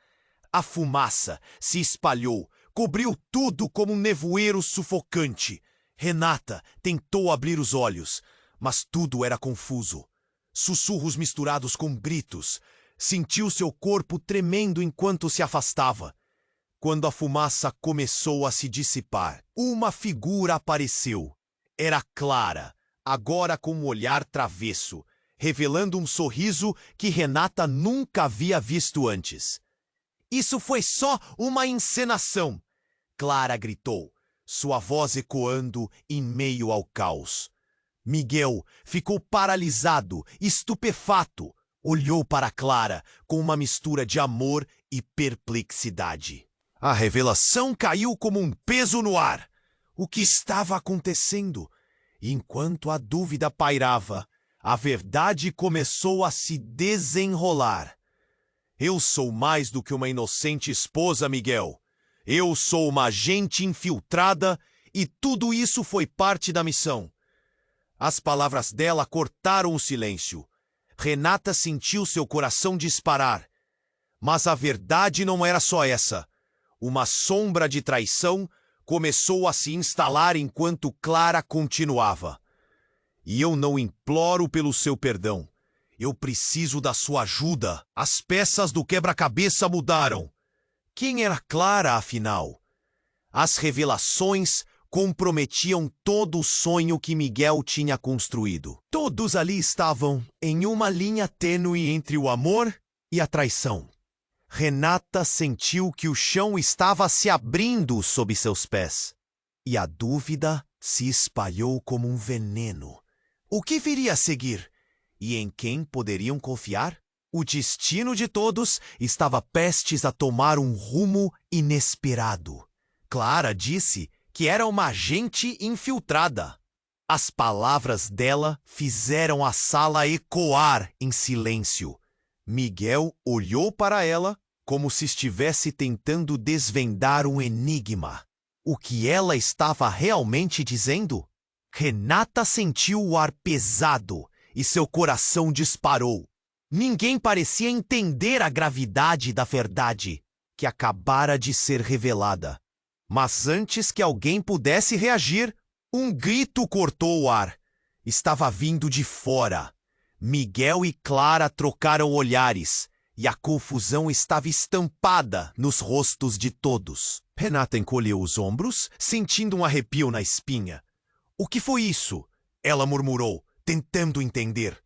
A fumaça se espalhou, cobriu tudo como um nevoeiro sufocante. Renata tentou abrir os olhos, mas tudo era confuso. Sussurros misturados com gritos. Sentiu seu corpo tremendo enquanto se afastava. Quando a fumaça começou a se dissipar, uma figura apareceu. Era Clara, agora com um olhar travesso, revelando um sorriso que Renata nunca havia visto antes. Isso foi só uma encenação! Clara gritou, sua voz ecoando em meio ao caos. Miguel ficou paralisado, estupefato. Olhou para Clara com uma mistura de amor e perplexidade. A revelação caiu como um peso no ar. O que estava acontecendo? Enquanto a dúvida pairava, a verdade começou a se desenrolar. Eu sou mais do que uma inocente esposa, Miguel. Eu sou uma agente infiltrada e tudo isso foi parte da missão. As palavras dela cortaram o silêncio. Renata sentiu seu coração disparar. Mas a verdade não era só essa. Uma sombra de traição começou a se instalar enquanto Clara continuava. E eu não imploro pelo seu perdão. Eu preciso da sua ajuda. As peças do quebra-cabeça mudaram. Quem era Clara, afinal? As revelações comprometiam todo o sonho que Miguel tinha construído. Todos ali estavam em uma linha tênue entre o amor e a traição. Renata sentiu que o chão estava se abrindo sob seus pés. E a dúvida se espalhou como um veneno. O que viria a seguir? E em quem poderiam confiar? O destino de todos estava prestes a tomar um rumo inesperado. Clara disse que era uma agente infiltrada. As palavras dela fizeram a sala ecoar em silêncio. Miguel olhou para ela como se estivesse tentando desvendar um enigma. O que ela estava realmente dizendo? Renata sentiu o ar pesado e seu coração disparou. Ninguém parecia entender a gravidade da verdade que acabara de ser revelada. Mas antes que alguém pudesse reagir, um grito cortou o ar. Estava vindo de fora. Miguel e Clara trocaram olhares, e a confusão estava estampada nos rostos de todos. Renata encolheu os ombros, sentindo um arrepio na espinha. O que foi isso? Ela murmurou, tentando entender.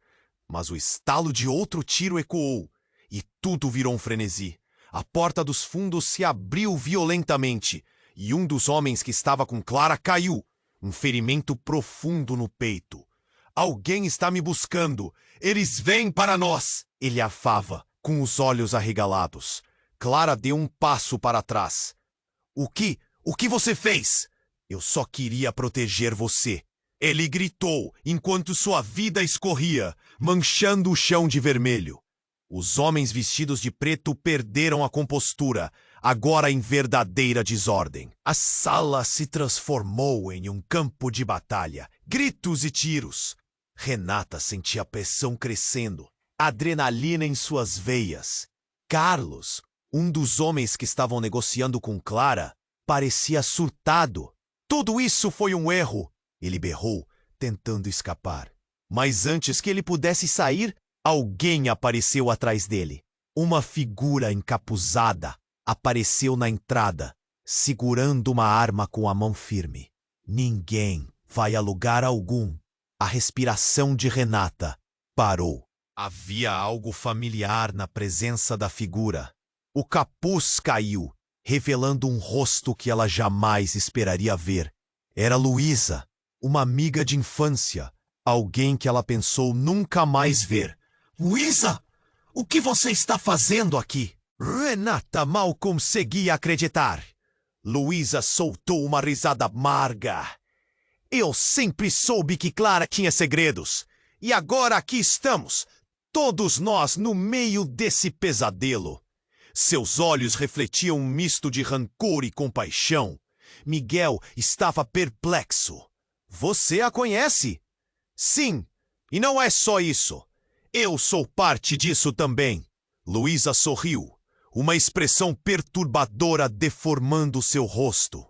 Mas o estalo de outro tiro ecoou, e tudo virou um frenesi. A porta dos fundos se abriu violentamente, e um dos homens que estava com Clara caiu, um ferimento profundo no peito. Alguém está me buscando. Eles vêm para nós. Ele afava, com os olhos arregalados. Clara deu um passo para trás. O que você fez? Eu só queria proteger você. Ele gritou, enquanto sua vida escorria, manchando o chão de vermelho. Os homens vestidos de preto perderam a compostura, agora em verdadeira desordem. A sala se transformou em um campo de batalha, gritos e tiros. Renata sentia a pressão crescendo, adrenalina em suas veias. Carlos, um dos homens que estavam negociando com Clara, parecia surtado. Tudo isso foi um erro, ele berrou, tentando escapar. Mas antes que ele pudesse sair, alguém apareceu atrás dele. Uma figura encapuzada apareceu na entrada, segurando uma arma com a mão firme. Ninguém vai a lugar algum. A respiração de Renata parou. Havia algo familiar na presença da figura. O capuz caiu, revelando um rosto que ela jamais esperaria ver. Era Luísa, uma amiga de infância, alguém que ela pensou nunca mais ver. Luísa, o que você está fazendo aqui? Renata mal conseguia acreditar. Luísa soltou uma risada amarga. Eu sempre soube que Clara tinha segredos. E agora aqui estamos, todos nós no meio desse pesadelo. Seus olhos refletiam um misto de rancor e compaixão. Miguel estava perplexo. Você a conhece? Sim, e não é só isso. Eu sou parte disso também. Luísa sorriu, uma expressão perturbadora deformando seu rosto.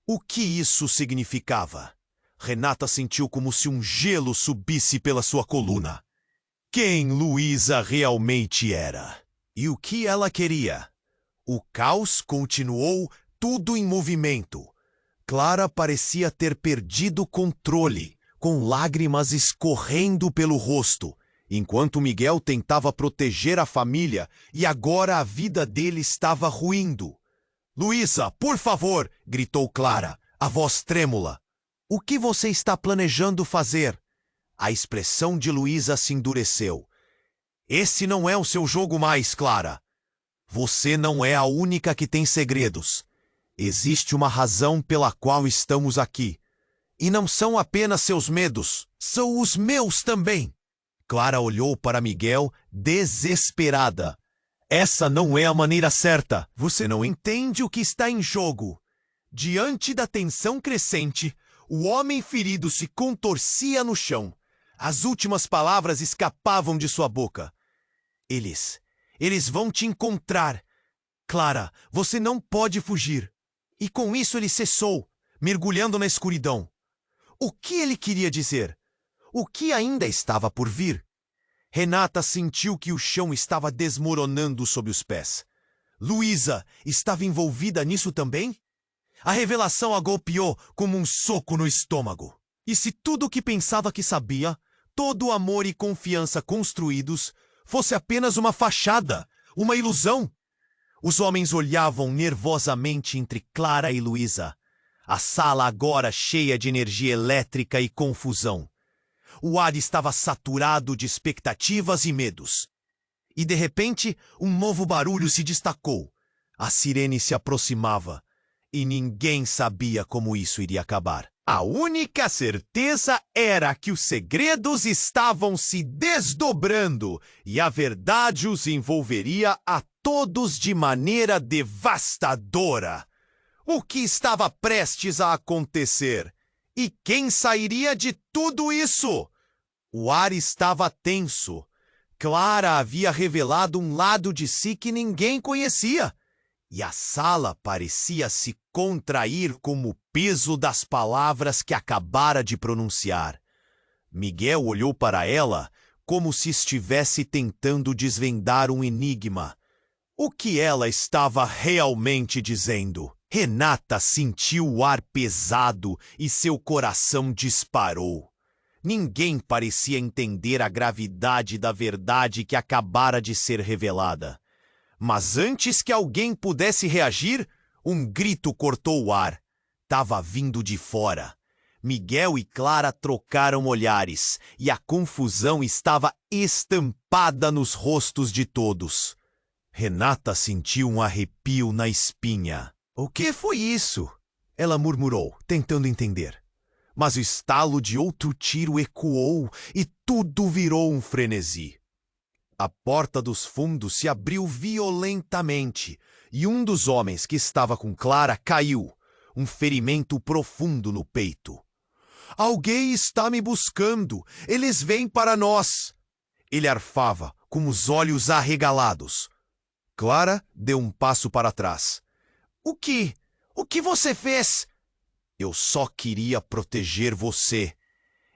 O que isso significava? Renata sentiu como se um gelo subisse pela sua coluna. Quem Luísa realmente era? E o que ela queria? O caos continuou, tudo em movimento. Clara parecia ter perdido o controle, com lágrimas escorrendo pelo rosto, enquanto Miguel tentava proteger a família e agora a vida dele estava ruindo. Luísa, por favor, gritou Clara, a voz trêmula. O que você está planejando fazer? A expressão de Luísa se endureceu. Esse não é o seu jogo mais, Clara. Você não é a única que tem segredos. Existe uma razão pela qual estamos aqui. E não são apenas seus medos, são os meus também. Clara olhou para Miguel, desesperada. Essa não é a maneira certa. Você não entende o que está em jogo. Diante da tensão crescente, o homem ferido se contorcia no chão. As últimas palavras escapavam de sua boca. Eles vão te encontrar. Clara, você não pode fugir. E com isso ele cessou, mergulhando na escuridão. O que ele queria dizer? O que ainda estava por vir? Renata sentiu que o chão estava desmoronando sob os pés. Luísa estava envolvida nisso também? A revelação a golpeou como um soco no estômago. E se tudo o que pensava que sabia, todo o amor e confiança construídos, fosse apenas uma fachada, uma ilusão? Os homens olhavam nervosamente entre Clara e Luísa. A sala agora cheia de energia elétrica e confusão. O ar estava saturado de expectativas e medos. E de repente, um novo barulho se destacou. A sirene se aproximava. E ninguém sabia como isso iria acabar. A única certeza era que os segredos estavam se desdobrando e a verdade os envolveria a todos de maneira devastadora. O que estava prestes a acontecer? E quem sairia de tudo isso? O ar estava tenso. Clara havia revelado um lado de si que ninguém conhecia. E a sala parecia se contrair como o peso das palavras que acabara de pronunciar. Miguel olhou para ela como se estivesse tentando desvendar um enigma. O que ela estava realmente dizendo? Renata sentiu o ar pesado e seu coração disparou. Ninguém parecia entender a gravidade da verdade que acabara de ser revelada. Mas antes que alguém pudesse reagir, um grito cortou o ar. Tava vindo de fora. Miguel e Clara trocaram olhares, e a confusão estava estampada nos rostos de todos. Renata sentiu um arrepio na espinha. O que foi isso? Ela murmurou, tentando entender. Mas o estalo de outro tiro ecoou, e tudo virou um frenesi. A porta dos fundos se abriu violentamente e um dos homens que estava com Clara caiu, um ferimento profundo no peito. Alguém está me buscando! Eles vêm para nós! Ele arfava, com os olhos arregalados. Clara deu um passo para trás. O que? O que você fez? Eu só queria proteger você.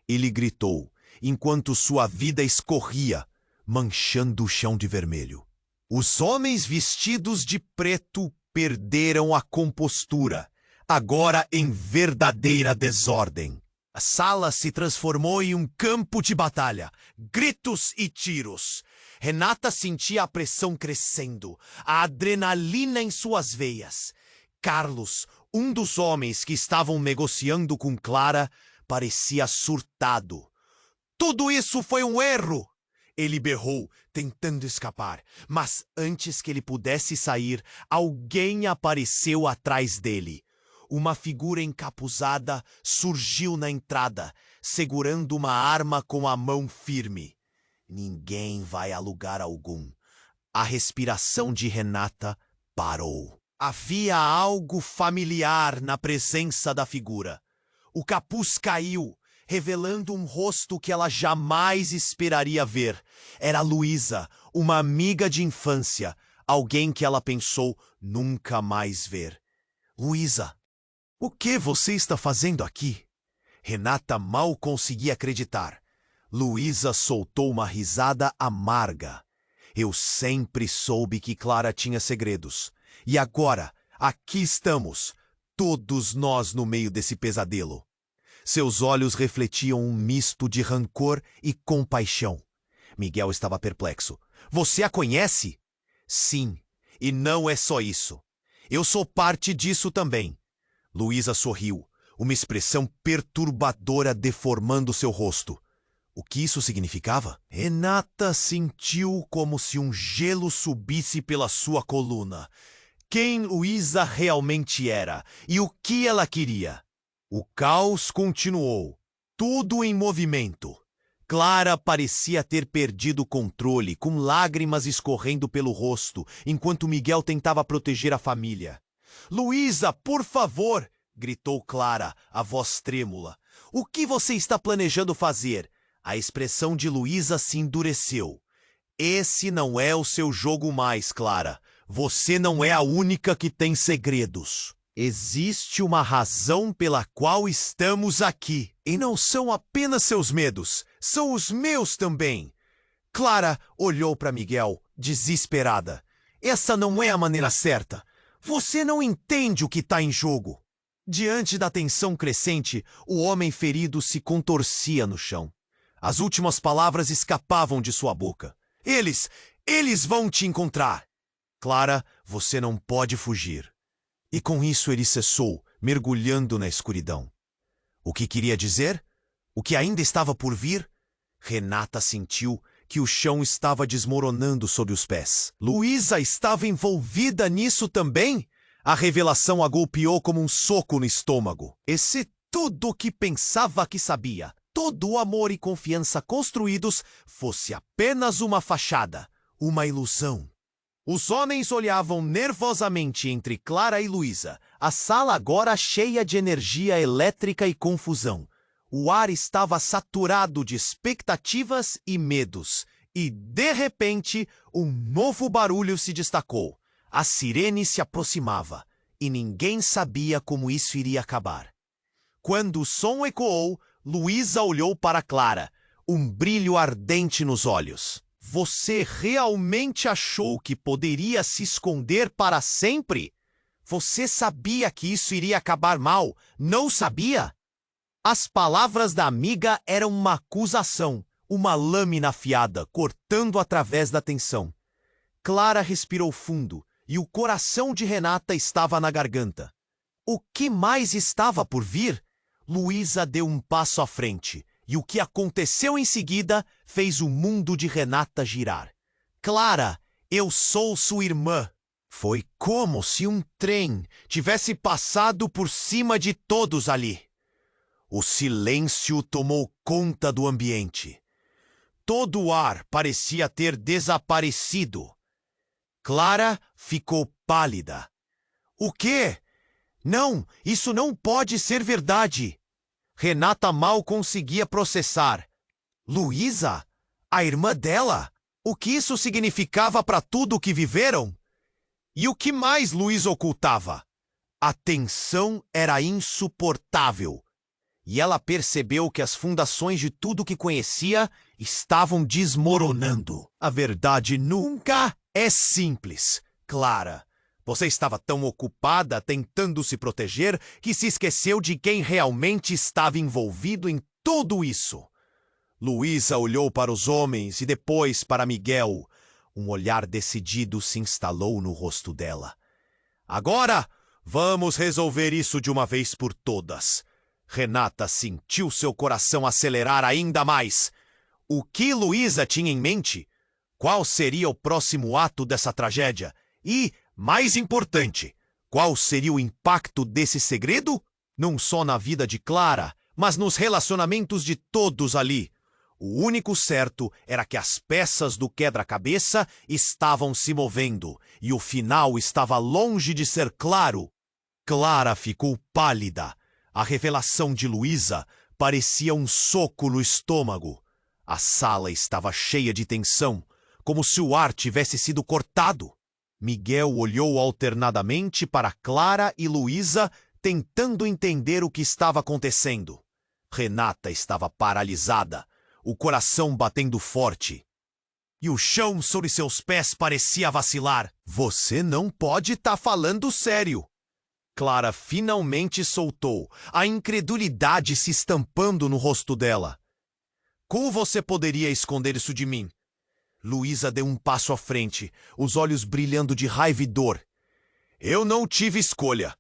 Ele gritou, enquanto sua vida escorria, manchando o chão de vermelho. Os homens vestidos de preto perderam a compostura, agora em verdadeira desordem. A sala se transformou em um campo de batalha, gritos e tiros. Renata sentia a pressão crescendo, a adrenalina em suas veias. Carlos, um dos homens que estavam negociando com Clara, parecia surtado. Tudo isso foi um erro! Ele berrou, tentando escapar, mas antes que ele pudesse sair, alguém apareceu atrás dele. Uma figura encapuzada surgiu na entrada, segurando uma arma com a mão firme. Ninguém vai a lugar algum. A respiração de Renata parou. Havia algo familiar na presença da figura. O capuz caiu, revelando um rosto que ela jamais esperaria ver. Era Luísa, uma amiga de infância, alguém que ela pensou nunca mais ver. Luísa, o que você está fazendo aqui? Renata mal conseguia acreditar. Luísa soltou uma risada amarga. Eu sempre soube que Clara tinha segredos. E agora, aqui estamos, todos nós no meio desse pesadelo. Seus olhos refletiam um misto de rancor e compaixão. Miguel estava perplexo. Você a conhece? Sim, e não é só isso. Eu sou parte disso também. Luísa sorriu, uma expressão perturbadora deformando seu rosto. O que isso significava? Renata sentiu como se um gelo subisse pela sua coluna. Quem Luísa realmente era e o que ela queria? O caos continuou, tudo em movimento. Clara parecia ter perdido o controle, com lágrimas escorrendo pelo rosto, enquanto Miguel tentava proteger a família. Luísa, por favor! Gritou Clara, a voz trêmula. O que você está planejando fazer? A expressão de Luísa se endureceu. Esse não é o seu jogo mais, Clara. Você não é a única que tem segredos. Existe uma razão pela qual estamos aqui. E não são apenas seus medos, são os meus também. Clara olhou para Miguel, desesperada. Essa não é a maneira certa. Você não entende o que está em jogo. Diante da tensão crescente, o homem ferido se contorcia no chão. As últimas palavras escapavam de sua boca. Eles vão te encontrar. Clara, você não pode fugir. E com isso ele cessou, mergulhando na escuridão. O que queria dizer? O que ainda estava por vir? Renata sentiu que o chão estava desmoronando sob os pés. Luísa estava envolvida nisso também? A revelação a golpeou como um soco no estômago. E se tudo o que pensava que sabia, todo o amor e confiança construídos, fosse apenas uma fachada, uma ilusão? Os homens olhavam nervosamente entre Clara e Luísa, a sala agora cheia de energia elétrica e confusão. O ar estava saturado de expectativas e medos, e, de repente, um novo barulho se destacou. A sirene se aproximava, e ninguém sabia como isso iria acabar. Quando o som ecoou, Luísa olhou para Clara, um brilho ardente nos olhos. Você realmente achou que poderia se esconder para sempre? Você sabia que isso iria acabar mal, não sabia? As palavras da amiga eram uma acusação, uma lâmina afiada, cortando através da tensão. Clara respirou fundo, e o coração de Renata estava na garganta. O que mais estava por vir? Luísa deu um passo à frente, e o que aconteceu em seguida fez o mundo de Renata girar. Clara, eu sou sua irmã. Foi como se um trem tivesse passado por cima de todos ali. O silêncio tomou conta do ambiente. todo o ar parecia ter desaparecido. Clara ficou pálida. O quê? Não, isso não pode ser verdade. Renata mal conseguia processar. Luísa? A irmã dela? O que isso significava para tudo o que viveram? E o que mais Luísa ocultava? A tensão era insuportável. E ela percebeu que as fundações de tudo que conhecia estavam desmoronando. A verdade nunca é simples. Clara, você estava tão ocupada tentando se proteger que se esqueceu de quem realmente estava envolvido em tudo isso. Luísa olhou para os homens e depois para Miguel. Um olhar decidido se instalou no rosto dela. Agora, vamos resolver isso de uma vez por todas. Renata sentiu seu coração acelerar ainda mais. O que Luísa tinha em mente? Qual seria o próximo ato dessa tragédia? E, mais importante, qual seria o impacto desse segredo? Não só na vida de Clara, mas nos relacionamentos de todos ali. O único certo era que as peças do quebra-cabeça estavam se movendo e o final estava longe de ser claro. Clara ficou pálida. A revelação de Luísa parecia um soco no estômago. A sala estava cheia de tensão, como se o ar tivesse sido cortado. Miguel olhou alternadamente para Clara e Luísa, tentando entender o que estava acontecendo. Renata estava paralisada, o coração batendo forte. E o chão sobre seus pés parecia vacilar. Você não pode estar falando sério. Clara finalmente soltou, a incredulidade se estampando no rosto dela. Como você poderia esconder isso de mim? Luísa deu um passo à frente, os olhos brilhando de raiva e dor. Eu não tive escolha.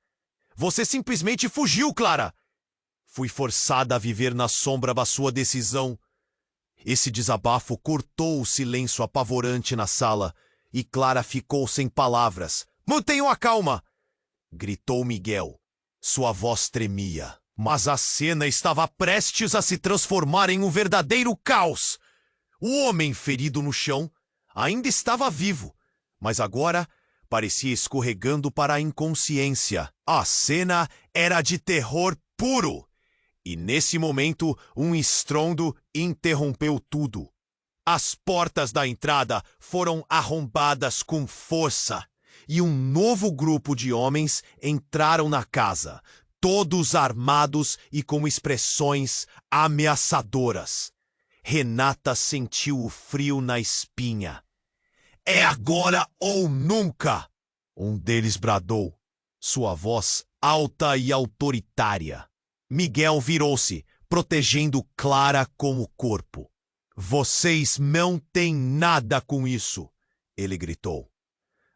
Você simplesmente fugiu, Clara. Fui forçada a viver na sombra da sua decisão. Esse desabafo cortou o silêncio apavorante na sala e Clara ficou sem palavras. Mantenham a calma! Gritou Miguel. Sua voz tremia. Mas a cena estava prestes a se transformar em um verdadeiro caos. O homem ferido no chão ainda estava vivo, mas agora parecia escorregando para a inconsciência. A cena era de terror puro. E nesse momento, um estrondo interrompeu tudo. As portas da entrada foram arrombadas com força. E um novo grupo de homens entraram na casa, todos armados e com expressões ameaçadoras. Renata sentiu o frio na espinha. É agora ou nunca! Um deles bradou, sua voz alta e autoritária. Miguel virou-se, protegendo Clara com o corpo. Vocês não têm nada com isso, ele gritou.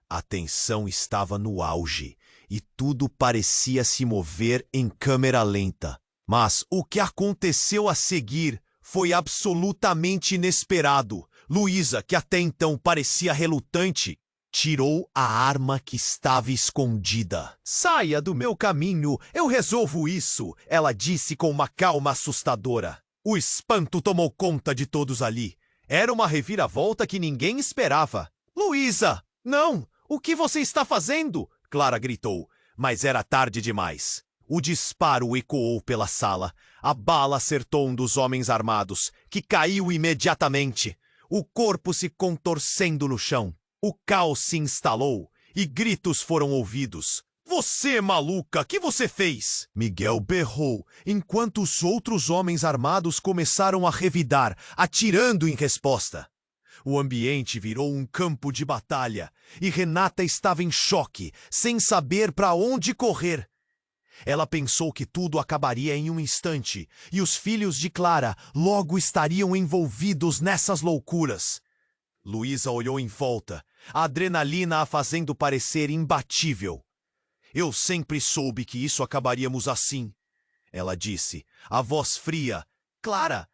A tensão estava no auge e tudo parecia se mover em câmera lenta. Mas o que aconteceu a seguir foi absolutamente inesperado. Luísa, que até então parecia relutante, tirou a arma que estava escondida. Saia do meu caminho, eu resolvo isso, ela disse com uma calma assustadora. O espanto tomou conta de todos ali. Era uma reviravolta que ninguém esperava. Luísa, não! O que você está fazendo? Clara gritou, mas era tarde demais. O disparo ecoou pela sala. A bala acertou um dos homens armados, que caiu imediatamente, o corpo se contorcendo no chão. O caos se instalou e gritos foram ouvidos. Você, maluca, que você fez? Miguel berrou, enquanto os outros homens armados começaram a revidar, atirando em resposta. O ambiente virou um campo de batalha e Renata estava em choque, sem saber para onde correr. Ela pensou que tudo acabaria em um instante e os filhos de Clara logo estariam envolvidos nessas loucuras. Luísa olhou em volta, a adrenalina a fazendo parecer imbatível. Eu sempre soube que isso acabaríamos assim, ela disse, a voz fria. Clara,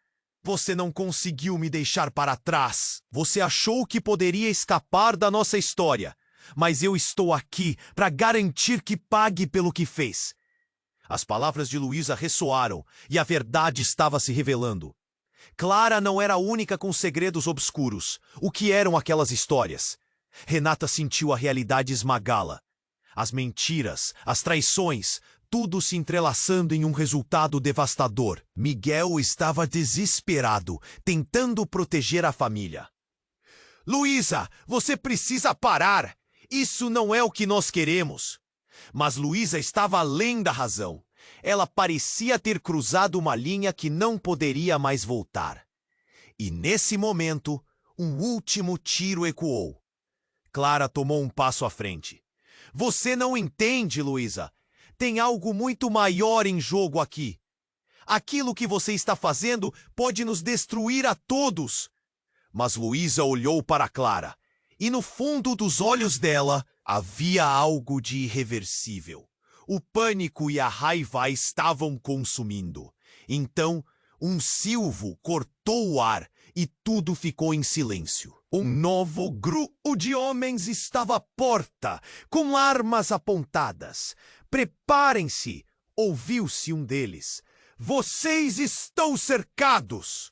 você não conseguiu me deixar para trás. Você achou que poderia escapar da nossa história, mas eu estou aqui para garantir que pague pelo que fez. As palavras de Luísa ressoaram e a verdade estava se revelando. Clara não era a única com segredos obscuros. O que eram aquelas histórias? Renata sentiu a realidade esmagá-la. As mentiras, as traições, tudo se entrelaçando em um resultado devastador. Miguel estava desesperado, tentando proteger a família. Luísa, você precisa parar! Isso não é o que nós queremos. Mas Luísa estava além da razão. Ela parecia ter cruzado uma linha que não poderia mais voltar. E nesse momento, um último tiro ecoou. Clara tomou um passo à frente. Você não entende, Luísa. Tem algo muito maior em jogo aqui. Aquilo que você está fazendo pode nos destruir a todos. Mas Luísa olhou para Clara, e no fundo dos olhos dela havia algo de irreversível. O pânico e a raiva a estavam consumindo. Então, um silvo cortou o ar e tudo ficou em silêncio. Um novo grupo de homens estava à porta, com armas apontadas. Preparem-se, ouviu-se um deles. Vocês estão cercados!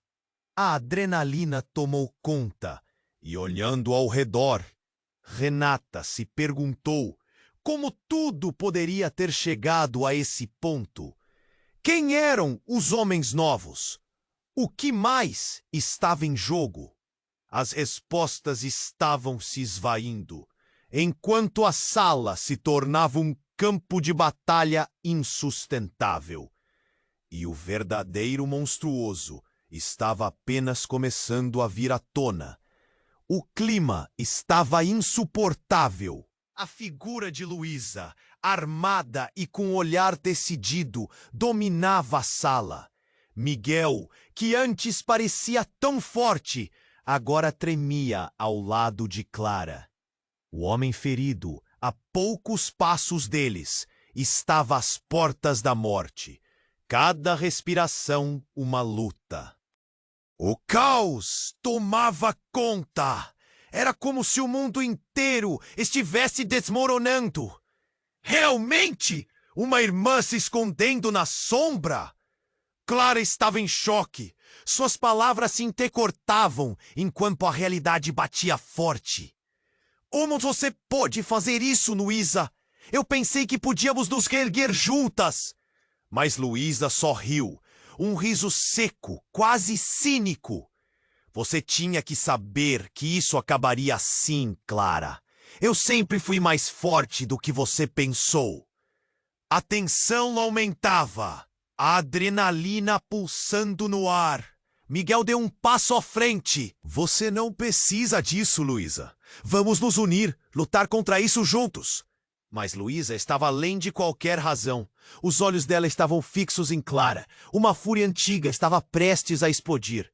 A adrenalina tomou conta e, olhando ao redor, Renata se perguntou como tudo poderia ter chegado a esse ponto. Quem eram os homens novos? O que mais estava em jogo? As respostas estavam se esvaindo, enquanto a sala se tornava um campo de batalha insustentável. E o verdadeiro monstruoso estava apenas começando a vir à tona. O clima estava insuportável. A figura de Luísa, armada e com olhar decidido, dominava a sala. Miguel, que antes parecia tão forte, agora tremia ao lado de Clara. O homem ferido, a poucos passos deles, estava às portas da morte. Cada respiração uma luta. O caos tomava conta. Era como se o mundo inteiro estivesse desmoronando. Realmente? Uma irmã se escondendo na sombra? Clara estava em choque. Suas palavras se entrecortavam enquanto a realidade batia forte. Como você pode fazer isso, Luísa? Eu pensei que podíamos nos reerguer juntas. Mas Luísa só riu. Um riso seco, quase cínico. Você tinha que saber que isso acabaria assim, Clara. Eu sempre fui mais forte do que você pensou. A tensão aumentava, a adrenalina pulsando no ar. Miguel deu um passo à frente. Você não precisa disso, Luísa. Vamos nos unir, lutar contra isso juntos. Mas Luísa estava além de qualquer razão. Os olhos dela estavam fixos em Clara. Uma fúria antiga estava prestes a explodir.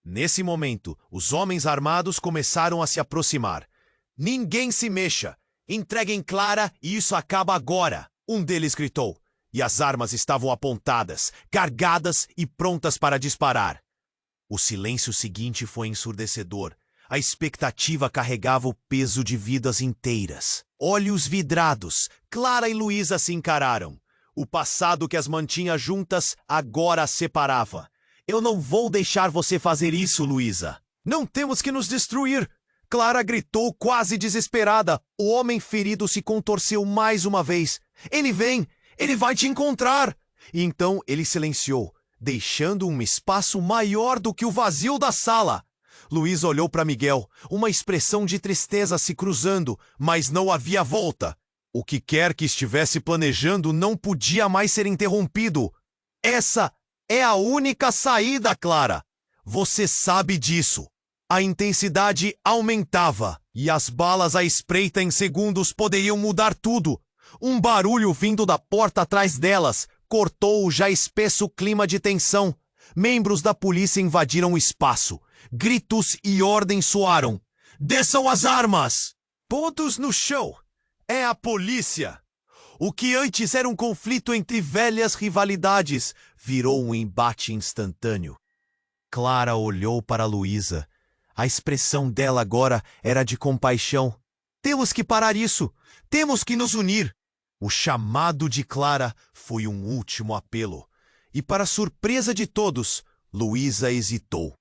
Nesse momento, os homens armados começaram a se aproximar. Ninguém se mexa. Entreguem Clara e isso acaba agora. Um deles gritou. E as armas estavam apontadas, carregadas e prontas para disparar. O silêncio seguinte foi ensurdecedor. A expectativa carregava o peso de vidas inteiras. Olhos vidrados, Clara e Luísa se encararam. O passado que as mantinha juntas agora as separava. Eu não vou deixar você fazer isso, Luísa. Não temos que nos destruir. Clara gritou quase desesperada. O homem ferido se contorceu mais uma vez. Ele vem! Ele vai te encontrar! E então ele silenciou, deixando um espaço maior do que o vazio da sala. Luísa olhou para Miguel, uma expressão de tristeza se cruzando, mas não havia volta. O que quer que estivesse planejando não podia mais ser interrompido. Essa é a única saída, Clara. Você sabe disso. A intensidade aumentava e as balas à espreita em segundos poderiam mudar tudo. Um barulho vindo da porta atrás delas cortou o já espesso clima de tensão. Membros da polícia invadiram o espaço. Gritos e ordens soaram. Desçam as armas! Todos no chão. É a polícia. O que antes era um conflito entre velhas rivalidades virou um embate instantâneo. Clara olhou para Luísa. A expressão dela agora era de compaixão. Temos que parar isso. Temos que nos unir. O chamado de Clara foi um último apelo. E para surpresa de todos, Luísa hesitou.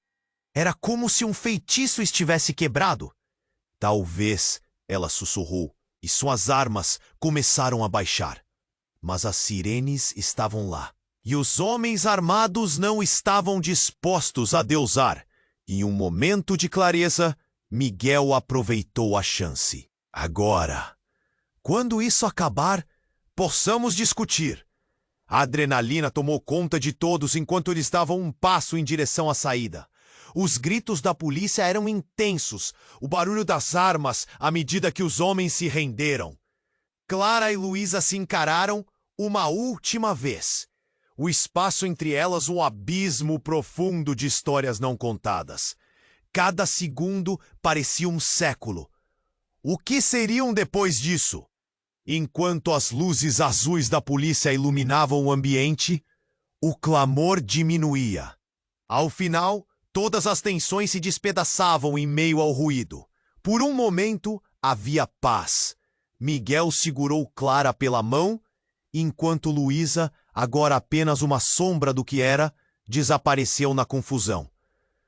Era como se um feitiço estivesse quebrado. Talvez, ela sussurrou, e suas armas começaram a baixar. Mas as sirenes estavam lá. E os homens armados não estavam dispostos a deusar. Em um momento de clareza, Miguel aproveitou a chance. Agora, quando isso acabar, possamos discutir. A adrenalina tomou conta de todos enquanto eles davam um passo em direção à saída. Os gritos da polícia eram intensos, o barulho das armas à medida que os homens se renderam. Clara e Luísa se encararam uma última vez. O espaço entre elas um abismo profundo de histórias não contadas. Cada segundo parecia um século. O que seriam depois disso? Enquanto as luzes azuis da polícia iluminavam o ambiente, o clamor diminuía. Ao final, todas as tensões se despedaçavam em meio ao ruído. Por um momento, havia paz. Miguel segurou Clara pela mão, enquanto Luísa, agora apenas uma sombra do que era, desapareceu na confusão.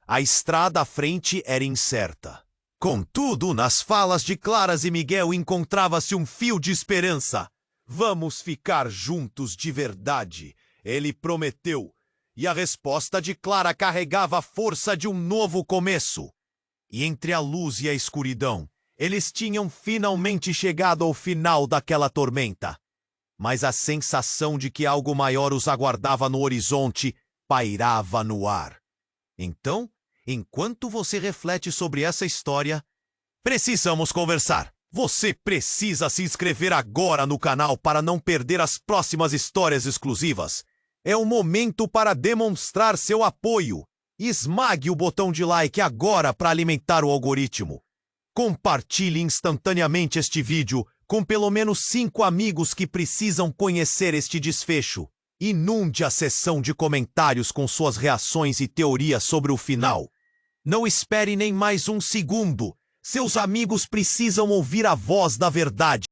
A estrada à frente era incerta. Contudo, nas falas de Clara e Miguel encontrava-se um fio de esperança. Vamos ficar juntos de verdade, ele prometeu. E a resposta de Clara carregava a força de um novo começo. E entre a luz e a escuridão, eles tinham finalmente chegado ao final daquela tormenta. Mas a sensação de que algo maior os aguardava no horizonte pairava no ar. Então, enquanto você reflete sobre essa história, precisamos conversar. Você precisa se inscrever agora no canal para não perder as próximas histórias exclusivas. É o momento para demonstrar seu apoio. Esmague o botão de like agora para alimentar o algoritmo. Compartilhe instantaneamente este vídeo com pelo menos 5 amigos que precisam conhecer este desfecho. Inunde a seção de comentários com suas reações e teorias sobre o final. Não espere nem mais um segundo. Seus amigos precisam ouvir a voz da verdade.